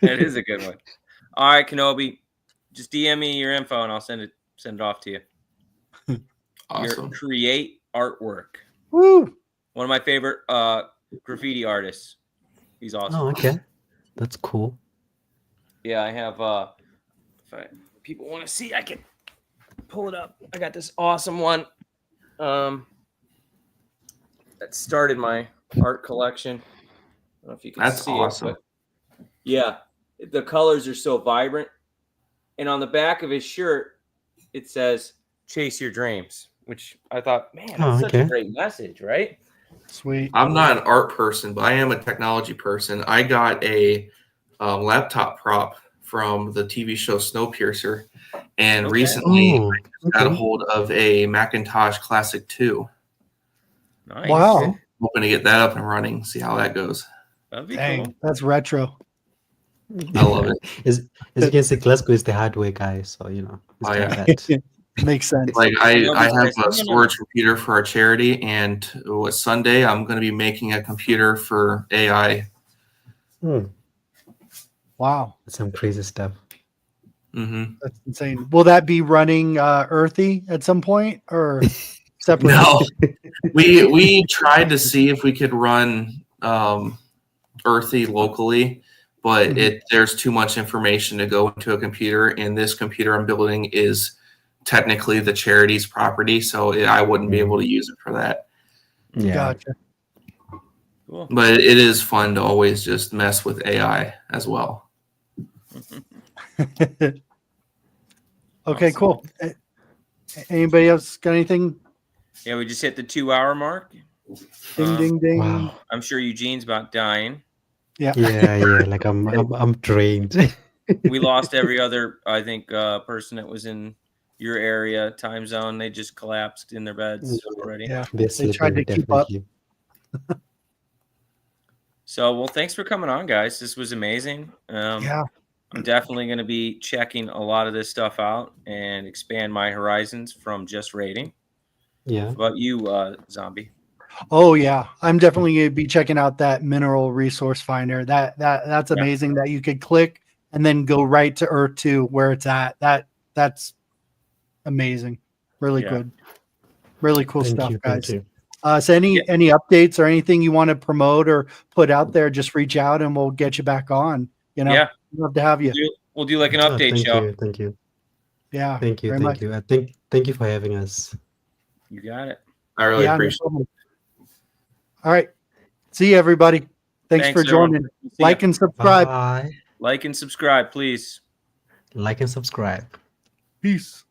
That is a good one. All right, Kenobi. Just DM me your info and I'll send it off to you. Awesome. Your create artwork. Woo! One of my favorite graffiti artists. He's awesome. Oh, okay. That's cool. Yeah, I have if people want to see, I can pull it up. I got this awesome one. That started my art collection. I don't know if you can see awesome. it, but yeah, the colors are so vibrant. And on the back of his shirt, it says "Chase your dreams," which I thought, man, that's such a great message, right? Sweet. I'm not an art person, but I am a technology person. I got a laptop prop from the TV show Snowpiercer, and recently I got a hold of a Macintosh Classic 2. Nice. Wow. Hoping to get that up and running, see how that goes. That'd be Dang, cool. that's retro. I love it. As you can see, Glasgow is the hardware guy, so he's Oh, got yeah. that. Makes sense. Like Nobody I have says, "No, a no, no, storage computer for our charity, and Sunday I'm going to be making a computer for AI. Wow, That's some crazy stuff. Mm-hmm. that's insane. Will that be running Earthie at some point or separate? No, we tried to see if we could run Earthy locally, but there's too much information to go into a computer, and this computer I'm building is technically the charity's property, so I wouldn't be able to use it for that. Yeah. Gotcha. Cool. But it is fun to always just mess with AI as well. Okay, Awesome. cool. Anybody else got anything? Yeah, we just hit the 2-hour mark. Ding, ding, ding. Wow. I'm sure Eugene's about dying. Yeah. Yeah. Like I'm drained. We lost every other, I think, person that was in your area time zone. They just collapsed in their beds already. Yeah. They're They tried to sleeping, keep up. definitely. So, well, thanks for coming on, guys. This was amazing. Yeah. I'm definitely going to be checking a lot of this stuff out and expand my horizons from just raiding. Yeah. How about you, Zombie? Oh yeah, I'm definitely going to be checking out that mineral resource finder. That's amazing that you could click and then go right to Earth 2 where it's at. That's amazing. Really good. Really cool stuff, guys. Thank you. So any updates or anything you want to promote or put out there, just reach out and we'll get you back on. Yeah. Love to have you. We'll do like an update show. Thank you. Yeah. Thank you. very much. Thank you for having us. You got it. I really No appreciate it. problem. All right. See you, everybody. Thanks for everyone. joining. See ya. Like and subscribe. Bye. Like and subscribe, please. Like and subscribe. Peace.